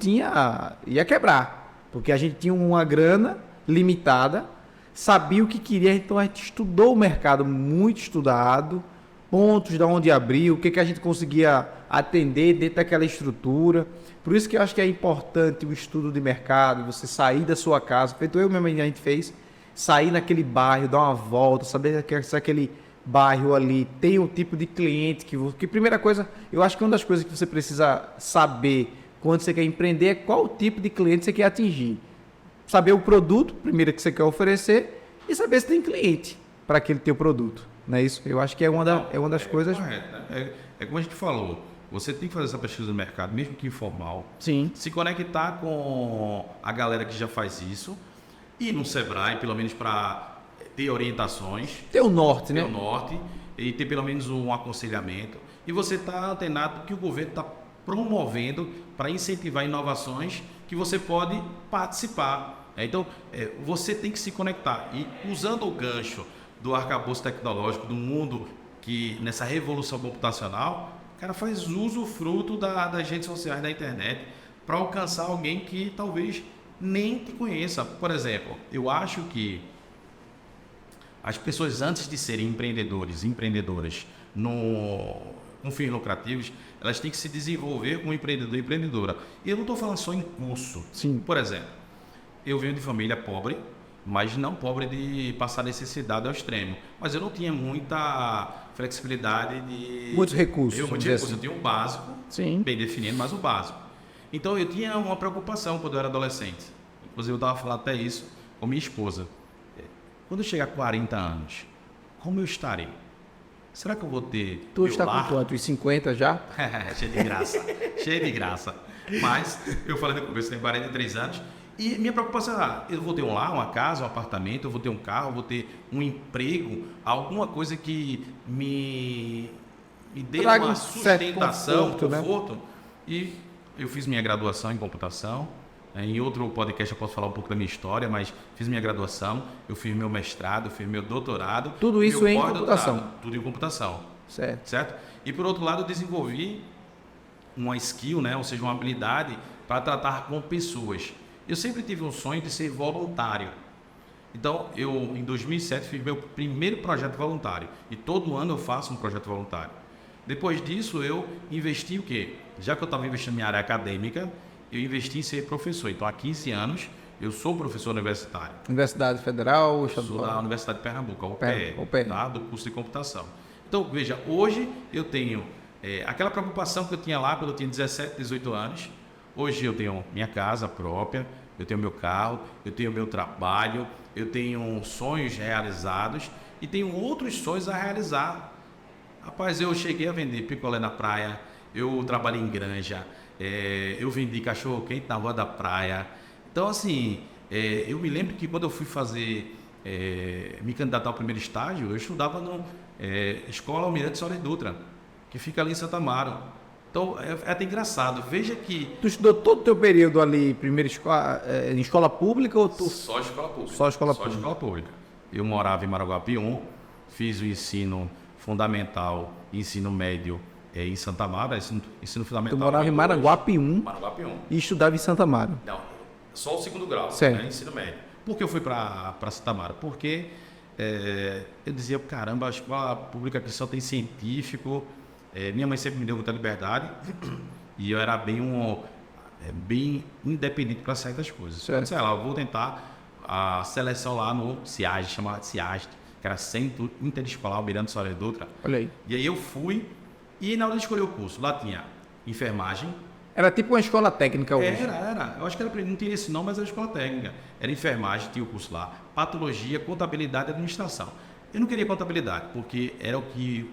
ia quebrar. Porque a gente tinha uma grana limitada, sabia o que queria, então a gente estudou o mercado, muito estudado, pontos de onde abrir, o que a gente conseguia atender dentro daquela estrutura. Por isso que eu acho que é importante o estudo de mercado, você sair da sua casa, feito eu mesmo a gente fez, sair naquele bairro, dar uma volta, saber se aquele bairro ali tem um tipo de cliente que primeira coisa, eu acho que uma das coisas que você precisa saber quando você quer empreender é qual tipo de cliente você quer atingir. Saber o produto, primeiro, que você quer oferecer e saber se tem cliente para aquele teu produto. Não é isso? Eu acho que é uma das coisas... É como a gente falou, você tem que fazer essa pesquisa do mercado, mesmo que informal. Sim. Se conectar com a galera que já faz isso, ir no Sebrae, pelo menos para ter orientações. Ter o norte, né? Ter o norte e ter pelo menos um aconselhamento. E você está antenado que o governo está promovendo para incentivar inovações que você pode participar. Então, você tem que se conectar. E usando o gancho do arcabouço tecnológico, do mundo que nessa revolução computacional, o cara faz uso fruto das redes sociais, da internet, para alcançar alguém que talvez nem te conheça. Por exemplo, eu acho que as pessoas, antes de serem empreendedoras com fins lucrativos, elas têm que se desenvolver como empreendedor e empreendedora. E eu não estou falando só em curso. Sim. Por exemplo, eu venho de família pobre, mas não pobre de passar necessidade ao extremo. Mas eu não tinha muita flexibilidade de... Muitos recursos. Eu tinha um básico, sim, bem definido, mas o básico. Então eu tinha uma preocupação quando eu era adolescente. Inclusive eu estava falando até isso com minha esposa. Quando eu chegar a 40 anos, como eu estarei? Será que eu vou ter... Tu está com quanto? Os 50 já? Cheio de graça. Cheio de graça. Mas eu falei no começo, eu tenho 43 anos. E minha preocupação é, eu vou ter um lar, uma casa, um apartamento, eu vou ter um carro, eu vou ter um emprego, alguma coisa que me dê uma sustentação, conforto. Né? E eu fiz minha graduação em computação. Em outro podcast eu posso falar um pouco da minha história, mas fiz minha graduação, eu fiz meu mestrado, eu fiz meu doutorado. Tudo isso em computação? Tudo em computação. Certo. E por outro lado eu desenvolvi uma skill, né? Ou seja, uma habilidade para tratar com pessoas. Eu sempre tive um sonho de ser voluntário. Então, eu em 2007 fiz meu primeiro projeto voluntário. E todo ano eu faço um projeto voluntário. Depois disso, eu investi o quê? Já que eu estava investindo na minha área acadêmica, eu investi em ser professor. Então, há 15 anos, eu sou professor universitário. Universidade Federal? Sou da Universidade de Pernambuco, UPE, tá? Do curso de computação. Então, veja, hoje eu tenho aquela preocupação que eu tinha lá quando eu tinha 17, 18 anos. Hoje eu tenho minha casa própria, eu tenho meu carro, eu tenho meu trabalho, eu tenho sonhos realizados e tenho outros sonhos a realizar. Rapaz, eu cheguei a vender picolé na praia, eu trabalhei em granja, eu vendi cachorro-quente na rua da praia. Então, assim, eu me lembro que quando eu fui me candidatar ao primeiro estágio, eu estudava na Escola Almirante Soares Dutra, que fica ali em Santa Amaro. Então, é até engraçado. Veja que... Tu estudou todo o teu período ali, primeira escola, em escola pública ou tu... Só escola pública. Só escola Só escola pública. Eu morava em Maranguapium, fiz o ensino fundamental e ensino médio em Santa Amaro, ensino fundamental. Tu morava em Maranguapium Maranguapium. e estudava em Santa Amaro. Não, só o segundo grau, Certo. né, ensino médio. Por que eu fui para Santa Amaro? Porque eu dizia, caramba, a escola pública aqui só tem científico. Minha mãe sempre me deu muita liberdade e eu era bem independente para certas coisas. Certo. Sei lá, eu vou tentar a seleção lá no CIAST, chamada CIAST, que era Centro Interescolar Almirante Soares Dutra. Olha aí. E aí eu fui e na hora de escolher o curso, lá tinha enfermagem. Era tipo uma escola técnica hoje. Era. Eu acho que não tinha esse nome, mas era escola técnica. Era enfermagem, tinha o curso lá. Patologia, contabilidade e administração. Eu não queria contabilidade, porque era o que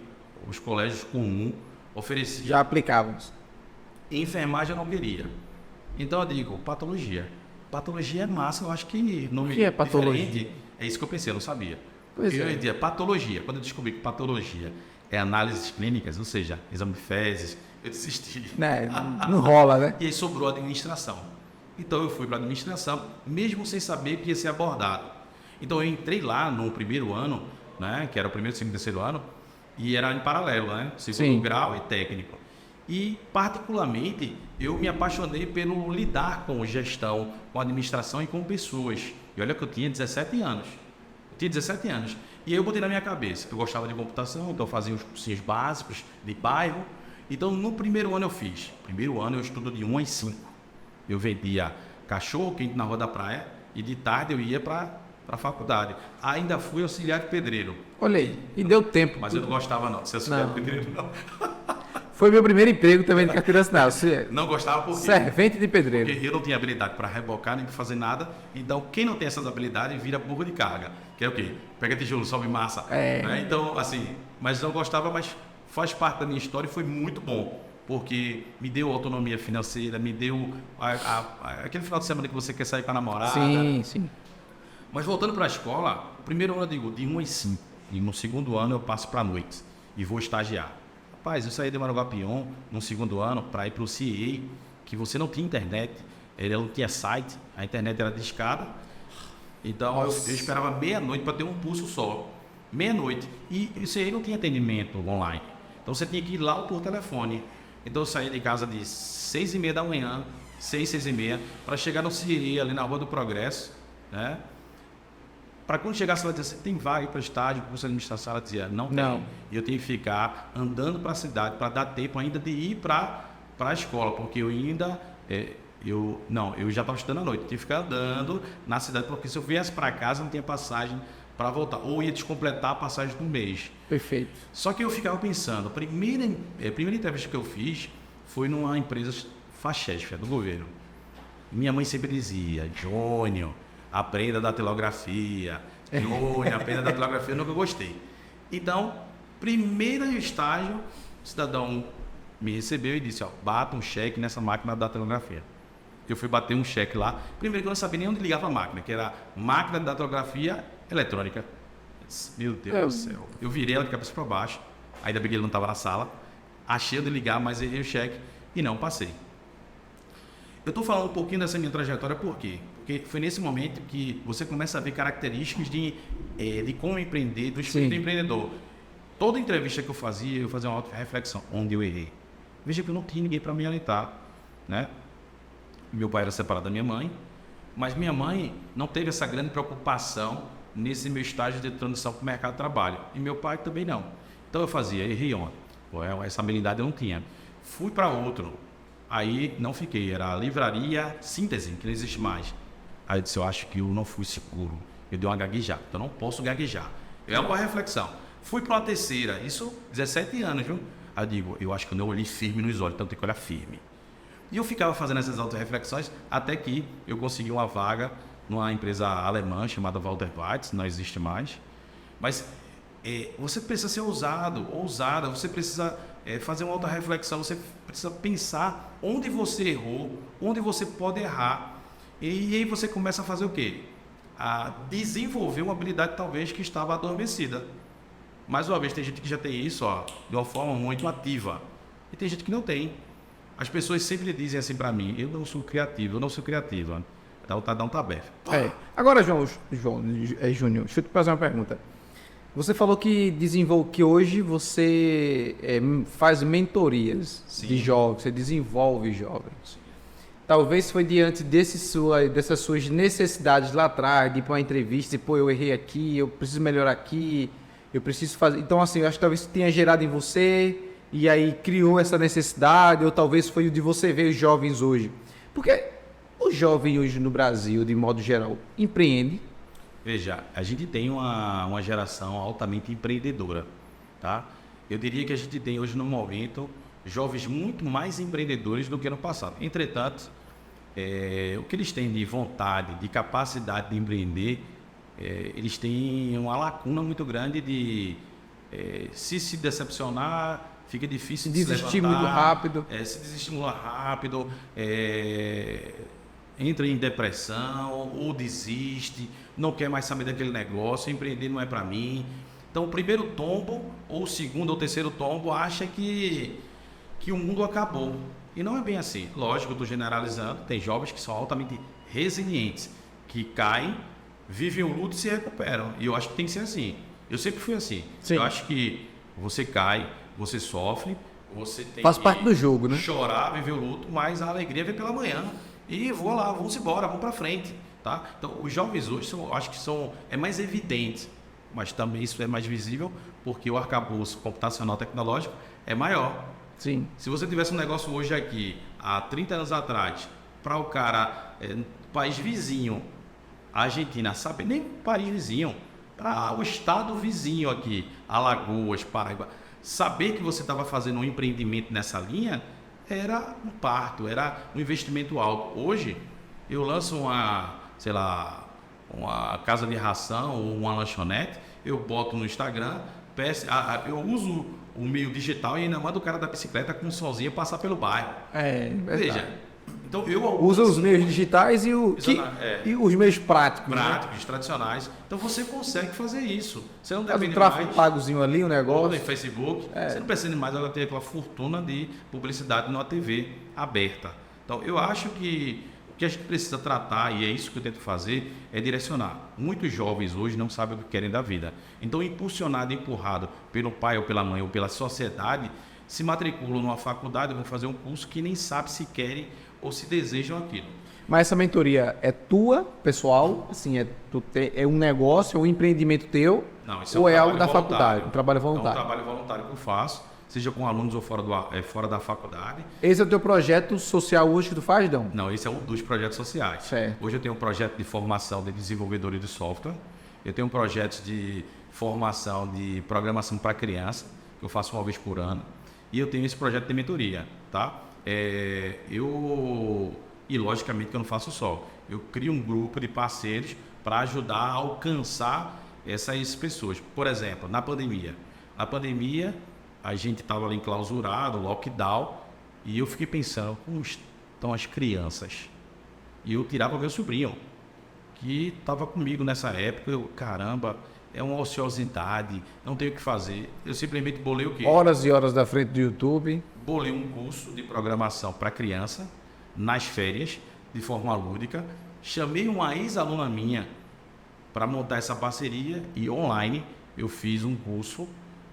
os colégios comuns ofereciam. Já aplicávamos. Enfermagem eu não queria. Então eu digo, patologia. Patologia é massa, eu acho que nome O que é patologia? diferente. É isso que eu pensei, eu não sabia. Pois Eu é. dizia patologia. Quando eu descobri que patologia é análises clínicas, ou seja, exame de fezes, eu desisti. Né? Não rola, né? E aí sobrou a administração. Então eu fui para a administração, mesmo sem saber que ia ser abordado. Então eu entrei lá no primeiro ano, né, que era o primeiro, segundo e terceiro ano, e era em paralelo, né, segundo Sim. grau e técnico. E particularmente eu me apaixonei pelo lidar com gestão, com administração e com pessoas. E olha que eu tinha 17 anos. E aí eu botei na minha cabeça, eu gostava de computação, então eu fazia os cursinhos básicos de bairro. Então no primeiro ano eu fiz. Primeiro ano eu estudo de 1 às 5. Eu vendia cachorro quente na rua da praia e de tarde eu ia para a faculdade. Ainda fui auxiliar de pedreiro, Olha aí. E deu tempo. mas eu não gostava não de ser auxiliar Não. de pedreiro não. Foi meu primeiro emprego também de carteira assinada. Não gostava porque Servente de pedreiro. eu não tinha habilidade para rebocar nem para fazer nada. Então, quem não tem essas habilidades vira burro de carga. Que é o quê? Pega tijolo, sobe massa. Né? Então, assim, mas não gostava, mas faz parte da minha história e foi muito bom. Porque me deu autonomia financeira, me deu aquele final de semana que você quer sair com a namorada. Sim, sim. Mas voltando para a escola, o primeiro ano eu digo de 1 às 5. E no segundo ano eu passo para a noite e vou estagiar. Rapaz, eu saí de Maranguapium no segundo ano para ir para o CIE, que você não tinha internet, ele não tinha site, a internet era discada. Então eu esperava meia-noite para ter um pulso só. Meia-noite. E o CIE não tinha atendimento online. Então você tinha que ir lá por telefone. Então eu saí de casa de 6h30 da manhã, 6h30, para chegar no CIE ali na Rua do Progresso, né? Para quando chegasse lá, dizia, tem vaga para estágio, curso de administração, ela dizia, não tem. Não. E eu tinha que ficar andando para a cidade, para dar tempo ainda de ir para a escola, porque eu ainda, eu já estava estudando à noite, eu tinha que ficar andando na cidade, porque se eu viesse para casa, não tinha passagem para voltar, ou ia descompletar a passagem do mês. Perfeito. Só que eu ficava pensando, a primeira entrevista que eu fiz foi numa empresa Fachesf, do governo. Minha mãe sempre dizia, Júnior, aprenda da datilografia. Júnior, aprenda da datilografia, eu nunca gostei. Então, primeiro estágio, o cidadão me recebeu e disse, ó, bata um cheque nessa máquina da datilografia. Eu fui bater um cheque lá, primeiro que eu não sabia nem onde ligava a máquina, que era máquina de datilografia eletrônica. Eu disse, meu Deus do céu. Eu virei ela de cabeça para baixo, ainda bem que ele não estava na sala, achei de ligar, mas errei o cheque e não passei. Eu estou falando um pouquinho dessa minha trajetória, por quê? Porque foi nesse momento que você começa a ver características de como empreender, do espírito do empreendedor. Toda entrevista que eu fazia uma auto-reflexão, onde eu errei. Veja que eu não tinha ninguém para me alentar, né? Meu pai era separado da minha mãe, mas minha mãe não teve essa grande preocupação nesse meu estágio de transição para o mercado de trabalho. E meu pai também não. Então eu fazia, errei ontem. Essa habilidade eu não tinha. Fui para outro. Aí não fiquei, era a livraria Síntese, que não existe mais. Aí eu disse, eu acho que eu não fui seguro. Eu dei uma gaguejada, então eu não posso gaguejar. É uma reflexão. Fui para uma terceira, isso 17 anos, viu? Aí eu digo, eu acho que eu não olhei firme nos olhos, então eu tenho que olhar firme. E eu ficava fazendo essas auto-reflexões até que eu consegui uma vaga numa empresa alemã chamada Walter Weitz, não existe mais. Mas você precisa ser ousada, você precisa fazer uma auto-reflexão, você precisa pensar onde você errou, onde você pode errar. E aí você começa a fazer o quê? A desenvolver uma habilidade talvez que estava adormecida. Mais uma vez, tem gente que já tem isso de uma forma muito ativa. E tem gente que não tem. As pessoas sempre dizem assim para mim, eu não sou criativo, eu não sou criativa. Então o Tadão tá aberto. Agora, Júnior, deixa eu te fazer uma pergunta. Você falou que que hoje você faz mentorias de jovens, você desenvolve jovens. Talvez foi diante dessas suas necessidades lá atrás, de ir para uma entrevista e, pô, eu errei aqui, eu preciso melhorar aqui, eu preciso fazer... Então, assim, eu acho que talvez tenha gerado em você e aí criou essa necessidade, ou talvez foi o de você ver os jovens hoje. Porque o jovem hoje no Brasil, de modo geral, empreende. Veja, a gente tem uma geração altamente empreendedora, tá? Eu diria que a gente tem hoje no momento jovens muito mais empreendedores do que no passado. Entretanto, o que eles têm de vontade, de capacidade de empreender, eles têm uma lacuna muito grande de se decepcionar, fica difícil de desistir muito rápido. Se desestimula rápido, entra em depressão ou desiste, não quer mais saber daquele negócio, empreender não é para mim. Então, o primeiro tombo, ou o segundo ou terceiro tombo, acha que o mundo acabou. E não é bem assim. Lógico, eu estou generalizando, tem jovens que são altamente resilientes, que caem, vivem o luto e se recuperam. E eu acho que tem que ser assim. Eu sempre fui assim. Sim. Eu acho que você cai, você sofre, você tem Faz que parte do jogo, né? chorar, viver o luto, mas a alegria vem pela manhã. E vou lá, vamos embora, vamos para frente. Tá? Então, os jovens hoje, acho que é mais evidente, mas também isso é mais visível, porque o arcabouço computacional tecnológico é maior. Sim. Se você tivesse um negócio hoje aqui, há 30 anos atrás, para o cara, país vizinho, a Argentina, sabe, nem país vizinho, para o estado vizinho aqui, Alagoas, Paraíba, saber que você estava fazendo um empreendimento nessa linha, era um parto, era um investimento alto. Hoje, eu lanço uma casa de ração ou uma lanchonete, eu boto no Instagram, eu uso o meio digital e ainda mando o cara da bicicleta com um solzinho passar pelo bairro. Veja, então usa os meios digitais e os meios práticos. Práticos, né? Tradicionais. Então você consegue fazer isso. Você não Faz depende um tráfego mais. pagozinho ali, um negócio. No Facebook. Você não precisa mais ela ter aquela fortuna de publicidade numa TV aberta. Então eu acho que o que a gente precisa tratar, e é isso que eu tento fazer, é direcionar. Muitos jovens hoje não sabem o que querem da vida. Então, impulsionado, empurrado pelo pai ou pela mãe ou pela sociedade, se matriculam numa faculdade, vão fazer um curso que nem sabe se querem ou se desejam aquilo. Mas essa mentoria é tua, pessoal? Assim, é um negócio, é um empreendimento teu? Não, isso ou é algo da faculdade? Um trabalho voluntário? É um trabalho voluntário que eu faço, seja com alunos ou fora da faculdade. Esse é o teu projeto social hoje que tu faz, Dão? Não, esse é um dos projetos sociais. Certo. Hoje eu tenho um projeto de formação de desenvolvedores de software, eu tenho um projeto de formação de programação para criança, que eu faço uma vez por ano, e eu tenho esse projeto de mentoria, tá? E logicamente que eu não faço só, eu crio um grupo de parceiros para ajudar a alcançar essas pessoas. Por exemplo, na pandemia, a gente estava ali enclausurado, lockdown, e eu fiquei pensando, como estão as crianças? E eu tirava meu sobrinho, que estava comigo nessa época, caramba, é uma ociosidade, não tenho o que fazer. Eu simplesmente bolei o quê? Horas e horas da frente do YouTube. Bolei um curso de programação para criança, nas férias, de forma lúdica. Chamei uma ex-aluna minha para montar essa parceria e online eu fiz um curso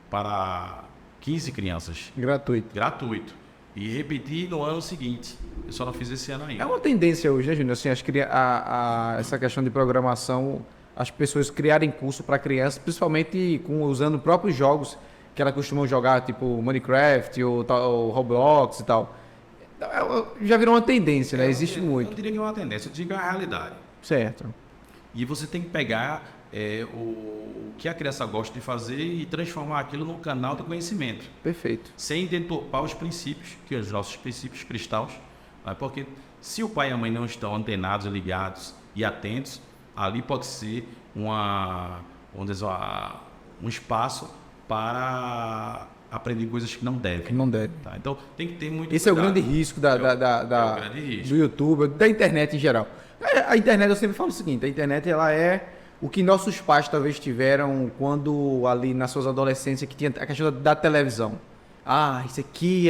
para 15 crianças. Gratuito. E repeti no ano seguinte. Eu só não fiz esse ano ainda. É uma tendência hoje, né, Júnior? Assim, essa questão de programação, as pessoas criarem curso para crianças, principalmente usando os próprios jogos que elas costumam jogar, tipo Minecraft ou Roblox e tal. Já virou uma tendência, né? Existe muito. Eu não diria que é uma tendência, eu digo que é uma realidade. Certo. E você tem que pegar o que a criança gosta de fazer e transformar aquilo num canal de conhecimento. Perfeito. Sem deturpar os princípios, que são os nossos princípios cristãos. Porque se o pai e a mãe não estão antenados, ligados e atentos, ali pode ser um espaço para aprender coisas que não devem. Tá? Então tem que ter muito Esse cuidado. é o grande risco é o grande risco do YouTube, da internet em geral. A internet, eu sempre falo o seguinte, a internet ela é o que nossos pais talvez tiveram quando ali nas suas adolescências, que tinha a questão da televisão. Isso aqui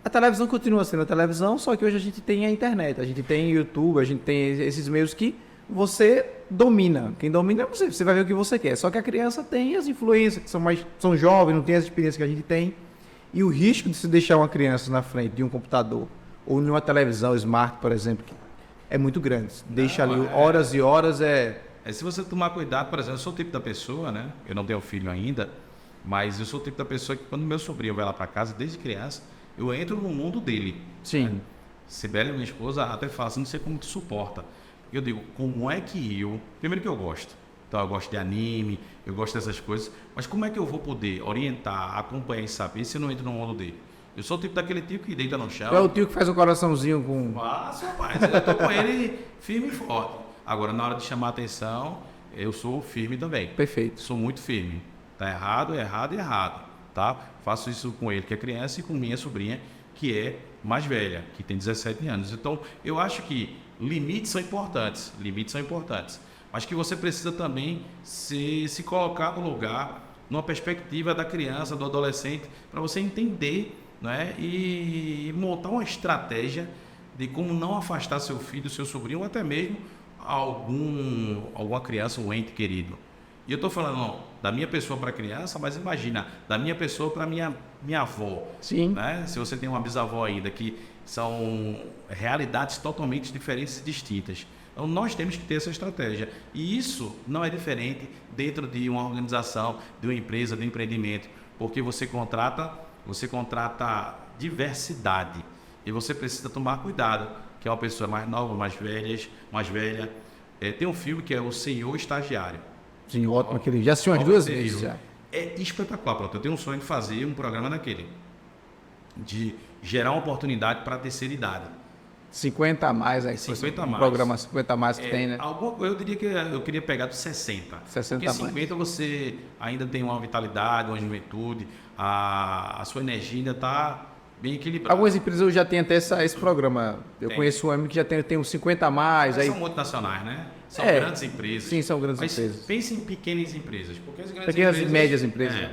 A televisão continua sendo a televisão, só que hoje a gente tem a internet, a gente tem YouTube, a gente tem esses meios que você domina. Quem domina é você, você vai ver o que você quer. Só que a criança tem as influências, que são jovens, não tem as experiências que a gente tem. E o risco de se deixar uma criança na frente de um computador ou de uma televisão smart, por exemplo, é muito grande. Deixa ali horas e horas, Se você tomar cuidado, por exemplo, eu sou o tipo da pessoa, né? Eu não tenho filho ainda, mas eu sou o tipo da pessoa que quando meu sobrinho vai lá para casa, desde criança, eu entro no mundo dele. Sim. Né? Sibeli, minha esposa, até fala assim, não sei como tu suporta. Eu digo, como é que eu... Primeiro que eu gosto. Então, eu gosto de anime, eu gosto dessas coisas. Mas como é que eu vou poder orientar, acompanhar e saber se eu não entro no mundo dele? Eu sou o tipo daquele tio que deita no chão. É o tio que faz um coraçãozinho com... Nossa, rapaz, eu tô com ele firme e forte. Agora, na hora de chamar a atenção, eu sou firme também. Perfeito. Sou muito firme. Tá errado, errado, errado. Tá? Faço isso com ele, que é criança, e com minha sobrinha, que é mais velha, que tem 17 anos. Então, eu acho que limites são importantes. Limites são importantes. Mas que você precisa também se colocar no lugar, numa perspectiva da criança, do adolescente, para você entender, né? E montar uma estratégia de como não afastar seu filho, seu sobrinho, ou até mesmo alguma criança, um ente querido. E eu estou falando não, da minha pessoa para a criança, mas imagina, da minha pessoa para minha avó. Sim. Né? Se você tem uma bisavó ainda, que são realidades totalmente diferentes e distintas. Então, nós temos que ter essa estratégia. E isso não é diferente dentro de uma organização, de uma empresa, de um empreendimento, porque você contrata diversidade. E você precisa tomar cuidado, que é uma pessoa mais nova, mais velha. Tem um filme que é O Senhor Estagiário. Sim, ótimo aquele. Já assisti umas duas vezes já. É espetacular. Pronto, eu tenho um sonho de fazer um programa daquele, de gerar uma oportunidade para a terceira idade. 50 a mais aí. 50 a mais. Programa 50 a mais que tem, né? Eu diria que eu queria pegar dos 60. 60 Porque a mais. 50 você ainda tem uma vitalidade, uma juventude, a sua energia ainda está bem equilibrada. Algumas empresas já têm até esse programa. Eu conheço um amigo que já tem uns 50 a mais. Mas aí... são multinacionais, né? São grandes empresas. Sim, são grandes Mas empresas. pense em pequenas empresas. Porque as grandes Pequenas empresas, e médias empresas.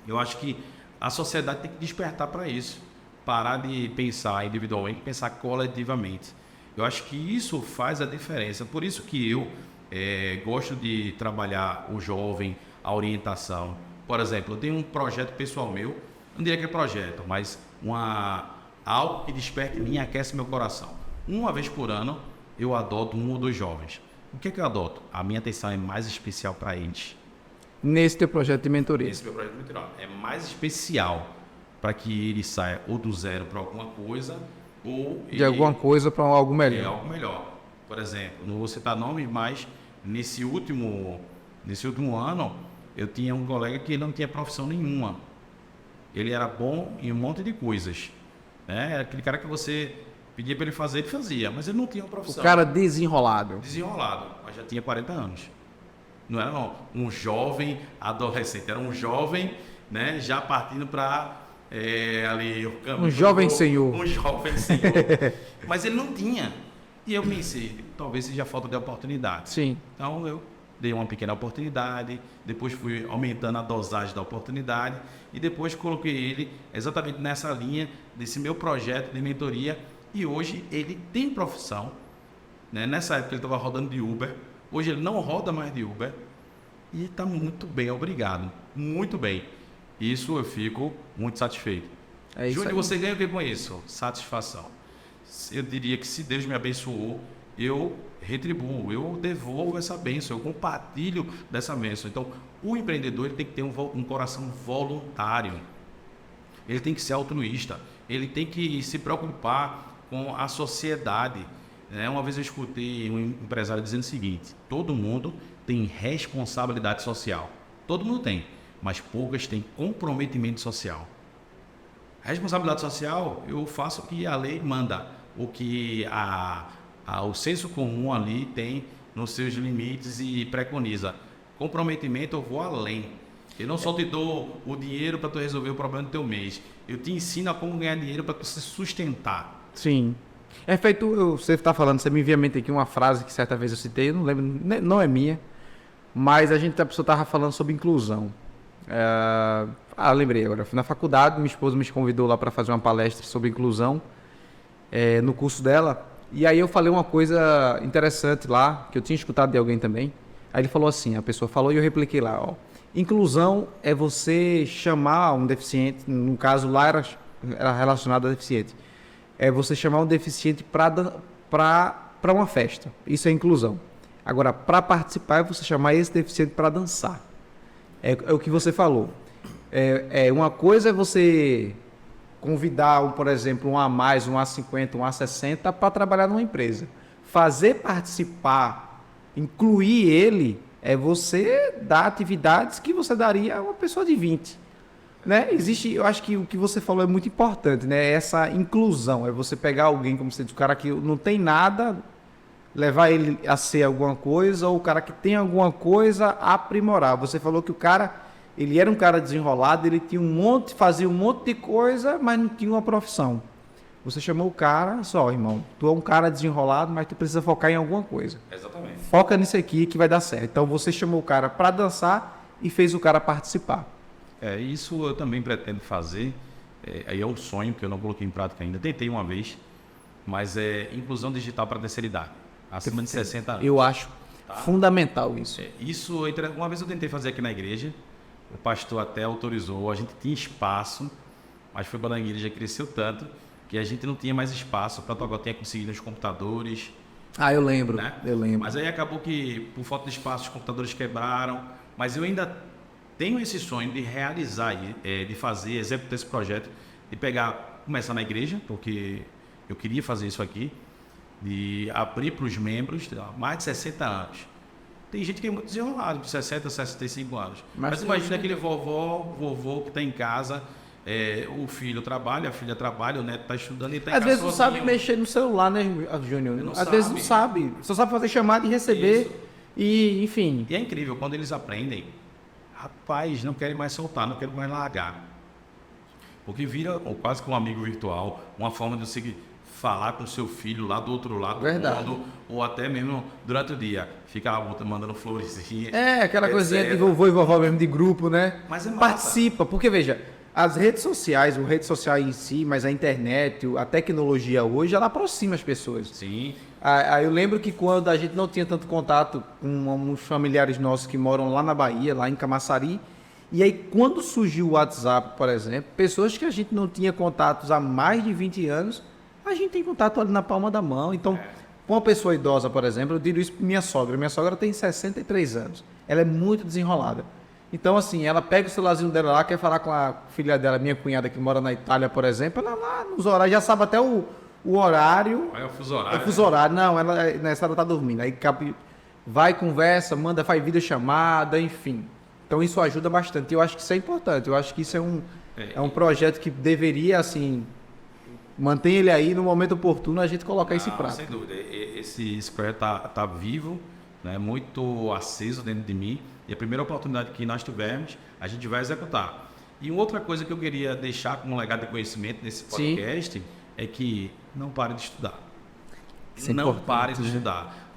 Eu acho que a sociedade tem que despertar para isso. Parar de pensar individualmente, pensar coletivamente. Eu acho que isso faz a diferença. Por isso que eu gosto de trabalhar o jovem, a orientação. Por exemplo, eu tenho um projeto pessoal meu, não diria que é projeto, mas algo que desperte em mim e aquece meu coração. Uma vez por ano, eu adoto um ou dois jovens. O que é que eu adoto? A minha atenção é mais especial para eles. Nesse teu projeto de mentoria. Esse meu projeto de mentoria é mais especial para que ele saia ou do zero para alguma coisa, ou de alguma coisa para algo melhor. Algo melhor. Por exemplo, não vou citar nome, mas nesse último ano, eu tinha um colega que não tinha profissão nenhuma. Ele era bom em um monte de coisas. Né? Era aquele cara que você pedia para ele fazer, ele fazia, mas ele não tinha uma profissão. O cara desenrolado. Desenrolado, mas já tinha 40 anos. Não era um jovem adolescente, era um jovem, né, já partindo para ali o caminho. Um jovem senhor. Um jovem senhor. Mas ele não tinha. E eu pensei, talvez seja falta de oportunidade. Sim. Então eu dei uma pequena oportunidade, depois fui aumentando a dosagem da oportunidade e depois coloquei ele exatamente nessa linha desse meu projeto de mentoria. E hoje ele tem profissão. Né? Nessa época ele estava rodando de Uber. Hoje ele não roda mais de Uber. E está muito bem, obrigado. Muito bem. Isso eu fico muito satisfeito. Júnior, você ganha o que com isso? Satisfação. Eu diria que se Deus me abençoou, eu retribuo, eu devolvo essa bênção, eu compartilho dessa bênção. Então, o empreendedor ele tem que ter um coração voluntário. Ele tem que ser altruísta. Ele tem que se preocupar com a sociedade. Uma vez eu escutei um empresário dizendo o seguinte: todo mundo tem responsabilidade social. Todo mundo tem, mas poucas têm comprometimento social. A responsabilidade social, eu faço o que a lei manda, o que o senso comum ali tem nos seus limites e preconiza. Comprometimento, eu vou além. Eu não só te dou o dinheiro para tu resolver o problema do teu mês, eu te ensino a como ganhar dinheiro para tu se sustentar. Sim. É feito, você está falando, você me envia a mente aqui uma frase que certa vez eu citei, eu não lembro, não é minha, mas a pessoa estava falando sobre inclusão. Lembrei agora. Fui na faculdade, minha esposa me convidou lá para fazer uma palestra sobre inclusão no curso dela. E aí eu falei uma coisa interessante lá, que eu tinha escutado de alguém também. Aí ele falou assim, a pessoa falou e eu repliquei lá, ó. Inclusão é você chamar um deficiente, no caso lá era relacionado a deficiente. É você chamar um deficiente para uma festa. Isso é inclusão. Agora, para participar é você chamar esse deficiente para dançar. É o que você falou. Uma coisa é você convidar, por exemplo, um A+, um A50, um A60 para trabalhar numa empresa. Fazer participar, incluir ele, é você dar atividades que você daria a uma pessoa de 20. Né? Eu acho que o que você falou é muito importante, né? Essa inclusão, é você pegar alguém, como você disse, o cara que não tem nada, levar ele a ser alguma coisa, ou o cara que tem alguma coisa, aprimorar. Você falou que o cara, ele era um cara desenrolado, ele tinha fazia um monte de coisa, mas não tinha uma profissão. Você chamou o cara, só, irmão, tu é um cara desenrolado, mas tu precisa focar em alguma coisa. Exatamente. Foca nisso aqui que vai dar certo. Então você chamou o cara para dançar e fez o cara participar. Isso eu também pretendo fazer. Aí é o sonho que eu não coloquei em prática ainda. Tentei uma vez, mas é inclusão digital para a terceira idade, acima de 60 anos. Eu acho fundamental isso. Uma vez eu tentei fazer aqui na igreja, o pastor até autorizou, a gente tinha espaço, mas foi para a igreja, cresceu tanto que a gente não tinha mais espaço para tocar, tinha conseguido os computadores. Eu lembro, né? Eu lembro. Mas aí acabou que, por falta de espaço, os computadores quebraram, mas eu ainda tenho esse sonho de realizar, de fazer, executar esse projeto, de começar na igreja, porque eu queria fazer isso aqui, de abrir para os membros mais de 60 anos. Tem gente que é muito desenrolado, de 60, 65 anos. Mas imagina aquele vovô que está em casa, o filho trabalha, a filha trabalha, o neto está estudando e está em casa. Às vezes não sabe mexer no celular, né, Júnior? Às vezes não sabe. Só sabe fazer chamada e receber. Isso. E, enfim. E é incrível, quando eles aprendem, rapaz, não querem mais soltar, não querem mais largar. Porque vira quase que um amigo virtual, uma forma de você falar com o seu filho lá do outro lado do mundo, ou até mesmo durante o dia, ficar mandando florezinha. Aquela coisinha de vovô e vovó mesmo de grupo, né? Mas é massa. Participa, porque veja, as redes sociais, o rede social em si, mas a internet, a tecnologia hoje, ela aproxima as pessoas. Sim. Eu lembro que quando a gente não tinha tanto contato com uns familiares nossos que moram lá na Bahia, lá em Camaçari, e aí quando surgiu o WhatsApp, por exemplo, pessoas que a gente não tinha contatos há mais de 20 anos, a gente tem contato ali na palma da mão. Então, com uma pessoa idosa, por exemplo, eu digo isso para minha sogra. Minha sogra tem 63 anos. Ela é muito desenrolada. Então, assim, ela pega o celularzinho dela lá, quer falar com a filha dela, minha cunhada, que mora na Itália, por exemplo, ela lá nos horários, já sabe até o horário. É o fuso horário. É o fuso horário. Não, nessa hora tá dormindo. Aí vai, conversa, faz videochamada, enfim. Então, isso ajuda bastante. Eu acho que isso é importante. Eu acho que isso é um projeto que deveria, assim, manter ele aí no momento oportuno, a gente colocar isso em prática. Sem dúvida. Esse projeto tá vivo, né, muito aceso dentro de mim. E a primeira oportunidade que nós tivermos, a gente vai executar. E outra coisa que eu queria deixar como legado de conhecimento nesse podcast é que não pare de estudar. Não pare de estudar.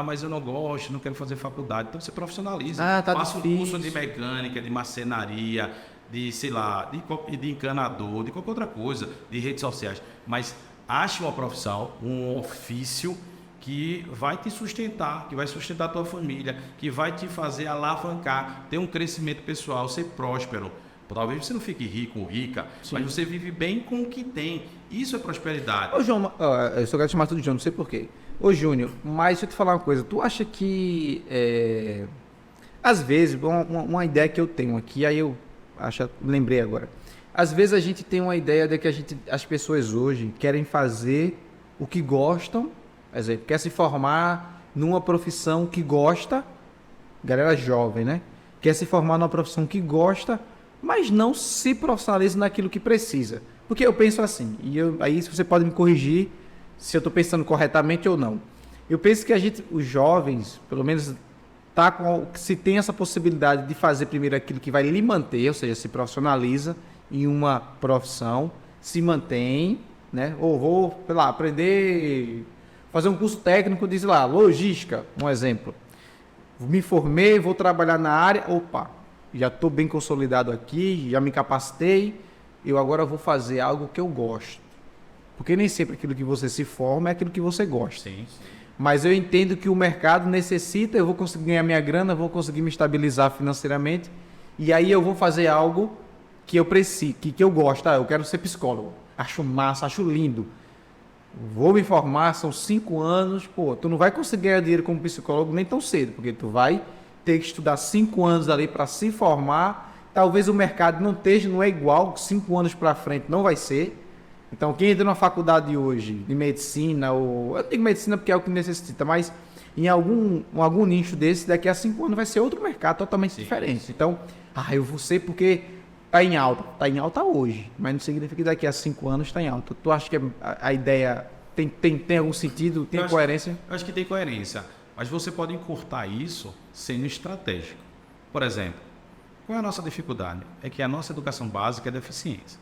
Mas eu não gosto, não quero fazer faculdade. Então você profissionaliza. Faça um curso de mecânica, de marcenaria, de, sei lá, de encanador, de qualquer outra coisa, de redes sociais. Mas ache uma profissão, um ofício que vai te sustentar, que vai sustentar a tua família, que vai te fazer alavancar, ter um crescimento pessoal, ser próspero. Talvez você não fique rico ou rica, mas você vive bem com o que tem. Isso é prosperidade. Ô, João, eu só quero te chamar tudo de João, não sei porquê. Ô, Júnior, mas deixa eu te falar uma coisa. Tu acha que, às vezes, uma ideia que eu tenho aqui, aí eu lembrei agora. Às vezes a gente tem uma ideia de que as pessoas hoje querem fazer o que gostam, por exemplo, quer se formar numa profissão que gosta, galera jovem, né? Quer se formar numa profissão que gosta, mas não se profissionaliza naquilo que precisa. Porque eu penso assim, aí você pode me corrigir se eu estou pensando corretamente ou não. Eu penso que os jovens, pelo menos, se tem essa possibilidade de fazer primeiro aquilo que vai lhe manter, ou seja, se profissionaliza em uma profissão, se mantém, né? Ou vou, sei lá, aprender, fazer um curso técnico, diz lá, logística, um exemplo. Me formei, vou trabalhar na área, já estou bem consolidado aqui, já me capacitei, eu agora vou fazer algo que eu gosto. Porque nem sempre aquilo que você se forma é aquilo que você gosta. Sim. Mas eu entendo que o mercado necessita, eu vou conseguir ganhar minha grana, vou conseguir me estabilizar financeiramente, e aí eu vou fazer algo que eu preciso, que eu gosto. Eu quero ser psicólogo. Acho massa, acho lindo. Vou me formar, são 5 anos, pô, tu não vai conseguir ganhar dinheiro como psicólogo nem tão cedo, porque tu vai ter que estudar 5 anos ali para se formar. Talvez o mercado não é igual, 5 anos para frente não vai ser. Então, quem entra na faculdade hoje, de medicina, ou eu digo medicina porque é o que necessita, mas em algum nicho desse, daqui a 5 anos vai ser outro mercado totalmente diferente. Então, eu vou ser porque está em alta. Está em alta hoje, mas não significa que daqui a 5 anos está em alta. Tu acha que a ideia tem algum sentido, tem coerência? Eu acho que tem coerência, mas você pode encurtar isso sendo estratégico. Por exemplo, qual é a nossa dificuldade? É que a nossa educação básica é deficiente.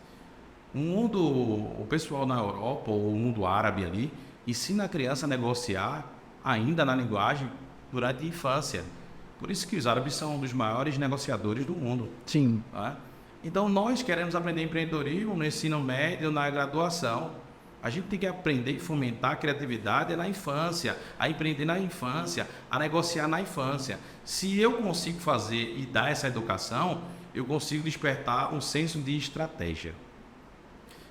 O pessoal na Europa ou o mundo árabe ali ensina a criança a negociar ainda na linguagem durante a infância. Por isso que os árabes são um dos maiores negociadores do mundo. Sim. Tá? Então nós queremos aprender empreendedorismo no ensino médio, na graduação. A gente tem que aprender e fomentar a criatividade na infância, a empreender na infância, a negociar na infância. Se eu consigo fazer e dar essa educação, eu consigo despertar um senso de estratégia.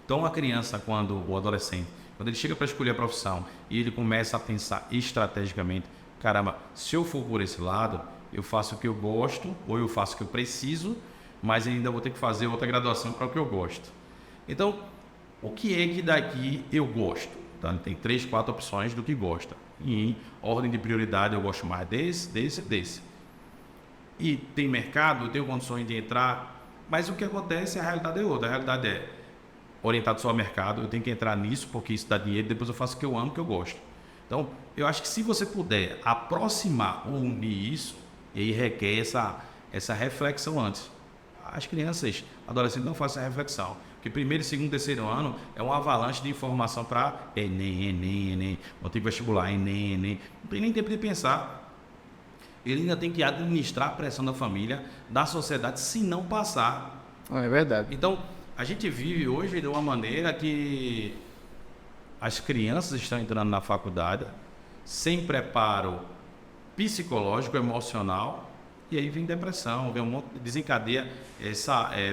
Então, a criança, o adolescente, quando ele chega para escolher a profissão e ele começa a pensar estrategicamente, caramba, se eu for por esse lado, eu faço o que eu gosto ou eu faço o que eu preciso, mas ainda vou ter que fazer outra graduação para o que eu gosto. Então, o que é que daqui eu gosto? Então, tem 3, 4 opções do que gosta. E em ordem de prioridade, eu gosto mais desse. E tem mercado, eu tenho condições de entrar, mas o que acontece, a realidade é outra. A realidade é orientado só ao mercado, eu tenho que entrar nisso porque isso dá dinheiro, depois eu faço o que eu amo, o que eu gosto. Então, eu acho que se você puder aproximar ou unir isso, e aí requer essa reflexão antes. As crianças, adolescentes não fazem essa reflexão, porque primeiro, segundo, terceiro ano é uma avalanche de informação para Enem, vou ter vestibular, Enem, não tem nem tempo de pensar. Ele ainda tem que administrar a pressão da família, da sociedade, se não passar. É verdade. Então, a gente vive hoje de uma maneira que as crianças estão entrando na faculdade sem preparo psicológico, emocional, e aí vem depressão, desencadeia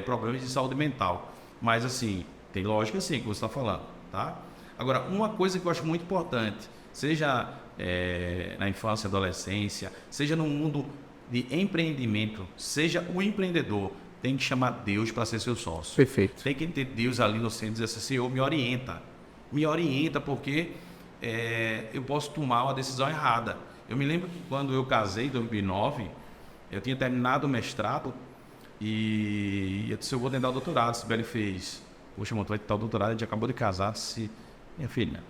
problemas de saúde mental. Mas assim, tem lógica sim que você está falando, tá? Agora, uma coisa que eu acho muito importante, seja na infância, adolescência, seja no mundo de empreendimento, seja o empreendedor, tem que chamar Deus para ser seu sócio. Perfeito. Tem que ter Deus ali no centro e dizer assim, Senhor, me orienta. Me orienta porque eu posso tomar uma decisão errada. Eu me lembro que quando eu casei em 2009, eu tinha terminado o mestrado e eu disse, eu vou tentar o doutorado. Sibeli fez, poxa, mas tu vai tentar o doutorado, a gente acabou de casar. Disse, minha filha,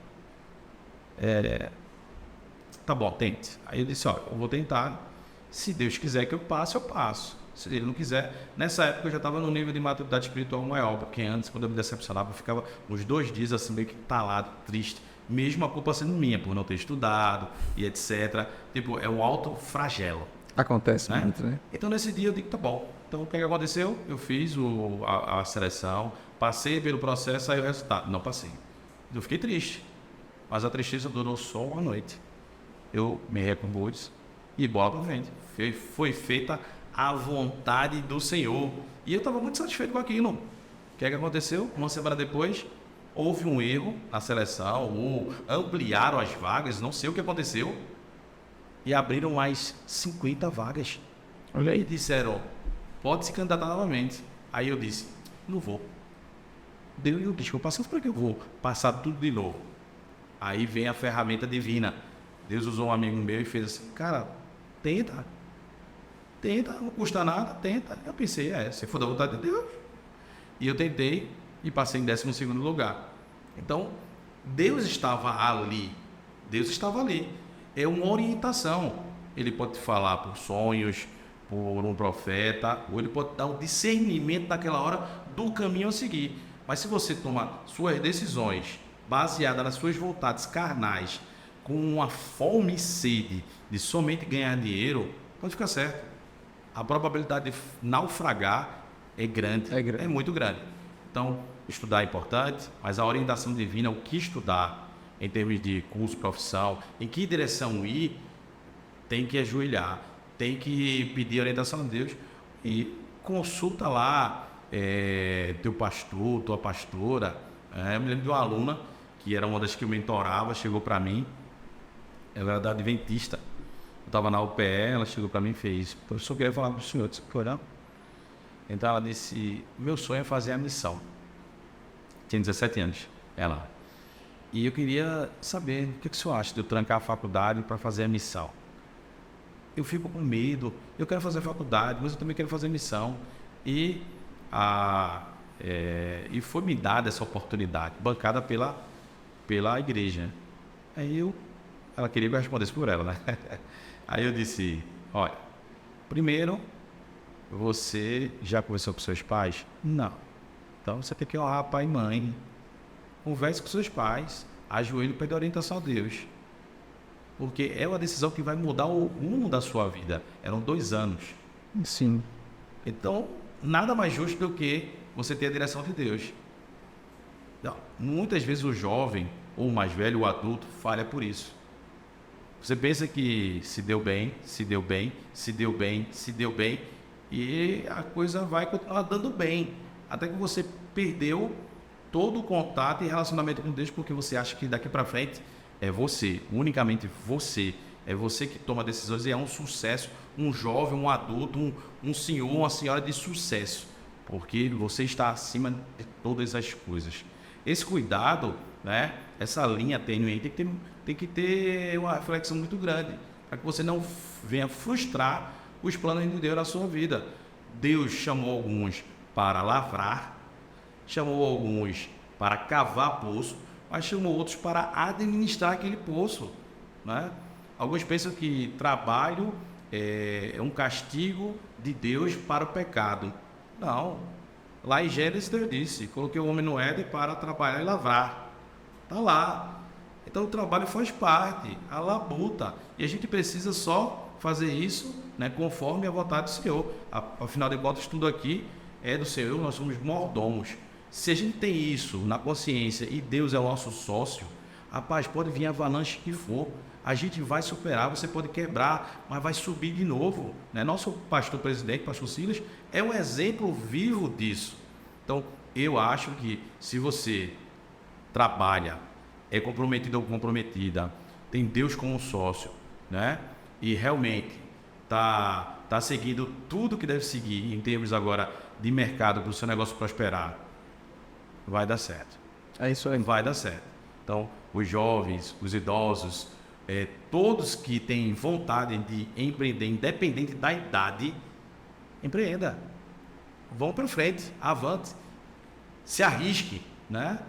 tá bom, tente. Aí eu disse, eu vou tentar. Se Deus quiser que eu passe, eu passo. Se ele não quiser, nessa época eu já estava no nível de maturidade espiritual maior, porque antes, quando eu me decepcionava, eu ficava uns 2 dias assim meio que talado, triste, mesmo a culpa sendo minha, por não ter estudado e etc. Tipo, é um autoflagelo. Acontece muito, né? Então nesse dia eu digo, tá bom. Então o que aconteceu? Eu fiz a seleção, passei pelo processo, aí o resultado, não passei. Eu fiquei triste, mas a tristeza durou só uma noite. Eu me recompus e bola pra frente. Foi feita a vontade do Senhor. E eu estava muito satisfeito com aquilo. O que aconteceu? Uma semana depois, houve um erro na seleção, ou ampliaram as vagas, não sei o que aconteceu, e abriram mais 50 vagas. Olha aí. E disseram, pode se candidatar novamente. Aí eu disse, não vou. Eu disse, vou passar para que eu vou passar tudo de novo. Aí vem a ferramenta divina. Deus usou um amigo meu e fez assim, cara, tenta, não custa nada, tenta. Eu pensei, se for da vontade de Deus. E eu tentei e passei em 12º lugar. Então, Deus estava ali. É uma orientação. Ele pode falar por sonhos, por um profeta, ou ele pode dar um discernimento naquela hora do caminho a seguir. Mas se você toma suas decisões baseadas nas suas vontades carnais, com uma fome e sede de somente ganhar dinheiro, pode ficar certo. a probabilidade de naufragar é grande, é muito grande. Então, estudar é importante, mas a orientação divina, o que estudar em termos de curso, profissão, em que direção ir, tem que ajoelhar, tem que pedir orientação a Deus e consulta lá teu pastor, tua pastora. Eu me lembro de uma aluna, que era uma das que eu mentorava, chegou para mim, ela era da Adventista, eu estava na UPE, ela chegou para mim e fez: professor, eu queria falar para o senhor, disse, então ela disse: meu sonho é fazer a missão. Tinha 17 anos, ela. E eu queria saber, o que o senhor acha de eu trancar a faculdade para fazer a missão? Eu fico com medo, eu quero fazer a faculdade, mas eu também quero fazer a missão. E foi me dada essa oportunidade, bancada pela igreja. Ela queria que eu respondesse por ela, né? Aí eu disse: olha, primeiro, você já conversou com seus pais? Não. Então você tem que honrar pai e mãe. Converse com seus pais, ajoelhe e pede orientação a Deus. Porque é uma decisão que vai mudar o rumo da sua vida. Eram 2 anos. Sim. Então, nada mais justo do que você ter a direção de Deus. Não, muitas vezes o jovem, ou o mais velho, o adulto, falha por isso. Você pensa que se deu bem, e a coisa vai continuar dando bem. Até que você perdeu todo o contato e relacionamento com Deus, porque você acha que daqui para frente é você, unicamente você. É você que toma decisões e é um sucesso, um jovem, um adulto, um senhor, uma senhora de sucesso, porque você está acima de todas as coisas. Esse cuidado, né, essa linha tênue aí, tem que ter uma reflexão muito grande, para que você não venha frustrar os planos de Deus na sua vida. Deus chamou alguns para lavrar, chamou alguns para cavar poço, mas chamou outros para administrar aquele poço, né? Alguns pensam que trabalho é um castigo de Deus para o pecado. Não. Lá em Gênesis Deus disse: coloquei o homem no Éden para trabalhar e lavrar. Está lá. Então o trabalho faz parte, a labuta. E a gente precisa só fazer isso, né, conforme a vontade do Senhor. Afinal de contas, tudo aqui é do Senhor, nós somos mordomos. Se a gente tem isso na consciência e Deus é o nosso sócio, rapaz, pode vir a avalanche que for, a gente vai superar, você pode quebrar, mas vai subir de novo, né? Nosso pastor presidente, pastor Silas, é um exemplo vivo disso. Então, eu acho que se você trabalha, é comprometido ou comprometida, tem Deus como sócio, né? E realmente tá seguindo tudo que deve seguir em termos agora de mercado para o seu negócio prosperar, vai dar certo. É isso aí. Vai dar certo. Então, os jovens, os idosos, todos que têm vontade de empreender, independente da idade, empreenda. Vão para frente, avante, se arrisque, né?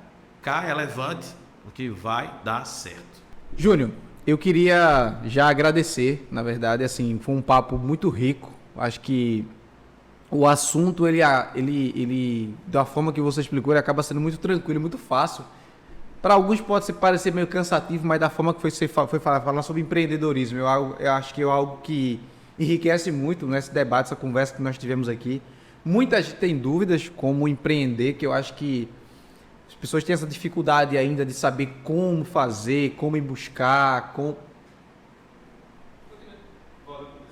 Caia, levante, porque vai dar certo. Júnior, eu queria já agradecer, na verdade, assim, foi um papo muito rico. Acho que o assunto, ele da forma que você explicou, ele acaba sendo muito tranquilo, muito fácil. Para alguns pode parecer meio cansativo, mas da forma que você foi falar sobre empreendedorismo, eu acho que é algo que enriquece muito nesse debate, essa conversa que nós tivemos aqui. Muita gente tem dúvidas como empreender, que eu acho que as pessoas têm essa dificuldade ainda de saber como fazer, como ir buscar, como...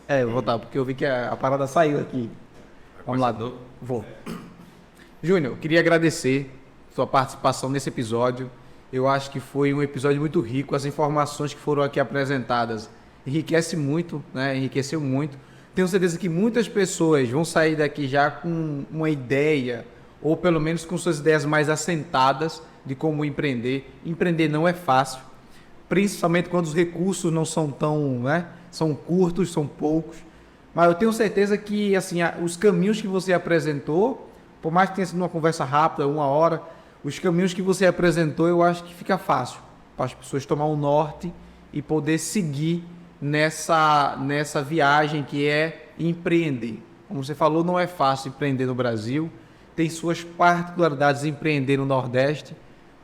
Eu vou voltar, porque eu vi que a parada saiu aqui. Vamos lá, vou. Júnior, queria agradecer sua participação nesse episódio. Eu acho que foi um episódio muito rico. As informações que foram aqui apresentadas enriqueceu muito. Tenho certeza que muitas pessoas vão sair daqui já com uma ideia, ou pelo menos com suas ideias mais assentadas de como empreender. Empreender não é fácil, principalmente quando os recursos não são tão, são curtos, são poucos. Mas eu tenho certeza que assim, os caminhos que você apresentou, por mais que tenha sido uma conversa rápida, 1 hora, os caminhos que você apresentou, eu acho que fica fácil para as pessoas tomar um norte e poder seguir nessa viagem que é empreender. Como você falou, não é fácil empreender no Brasil, tem suas particularidades empreender no Nordeste,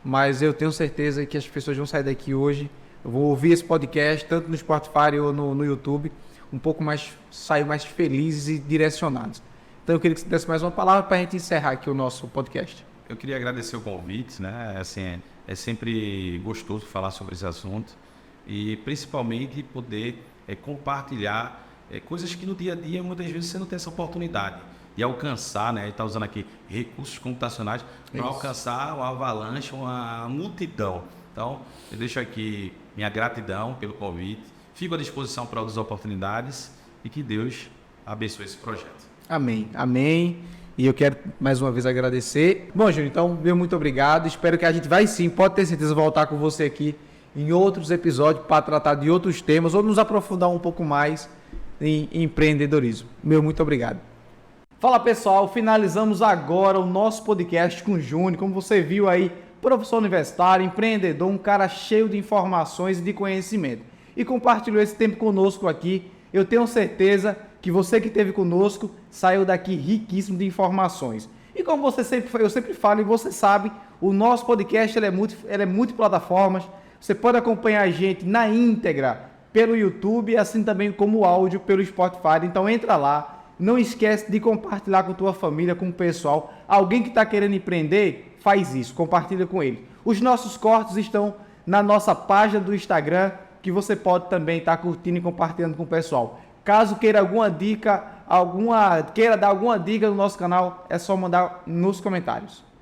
mas eu tenho certeza que as pessoas vão sair daqui hoje, vão ouvir esse podcast, tanto no Spotify ou no YouTube, um pouco mais, saiam mais felizes e direcionados. Então eu queria que você desse mais uma palavra para a gente encerrar aqui o nosso podcast. Eu queria agradecer o convite, né? Assim, é sempre gostoso falar sobre esse assunto e principalmente poder compartilhar coisas que no dia a dia muitas vezes você não tem essa oportunidade de alcançar, né? Está usando aqui recursos computacionais para alcançar uma avalanche, uma multidão. Então, eu deixo aqui minha gratidão pelo convite, fico à disposição para outras oportunidades e que Deus abençoe esse projeto. Amém, amém. E eu quero mais uma vez agradecer. Bom, Júnior, então, meu muito obrigado. Espero que a gente vai sim, pode ter certeza, voltar com você aqui em outros episódios para tratar de outros temas ou nos aprofundar um pouco mais em empreendedorismo. Meu muito obrigado. Fala pessoal, finalizamos agora o nosso podcast com o Júnior. Como você viu aí, professor universitário, empreendedor, um cara cheio de informações e de conhecimento. E compartilhou esse tempo conosco aqui. Eu tenho certeza que você que esteve conosco saiu daqui riquíssimo de informações. E como eu sempre falo e você sabe, o nosso podcast ele é multiplataformas. Você pode acompanhar a gente na íntegra pelo YouTube, assim também como o áudio pelo Spotify. Então entra lá. Não esquece de compartilhar com tua família, com o pessoal. Alguém que está querendo empreender, faz isso, compartilha com ele. Os nossos cortes estão na nossa página do Instagram, que você pode também estar curtindo e compartilhando com o pessoal. Caso queira alguma dica, queira dar alguma dica no nosso canal, é só mandar nos comentários.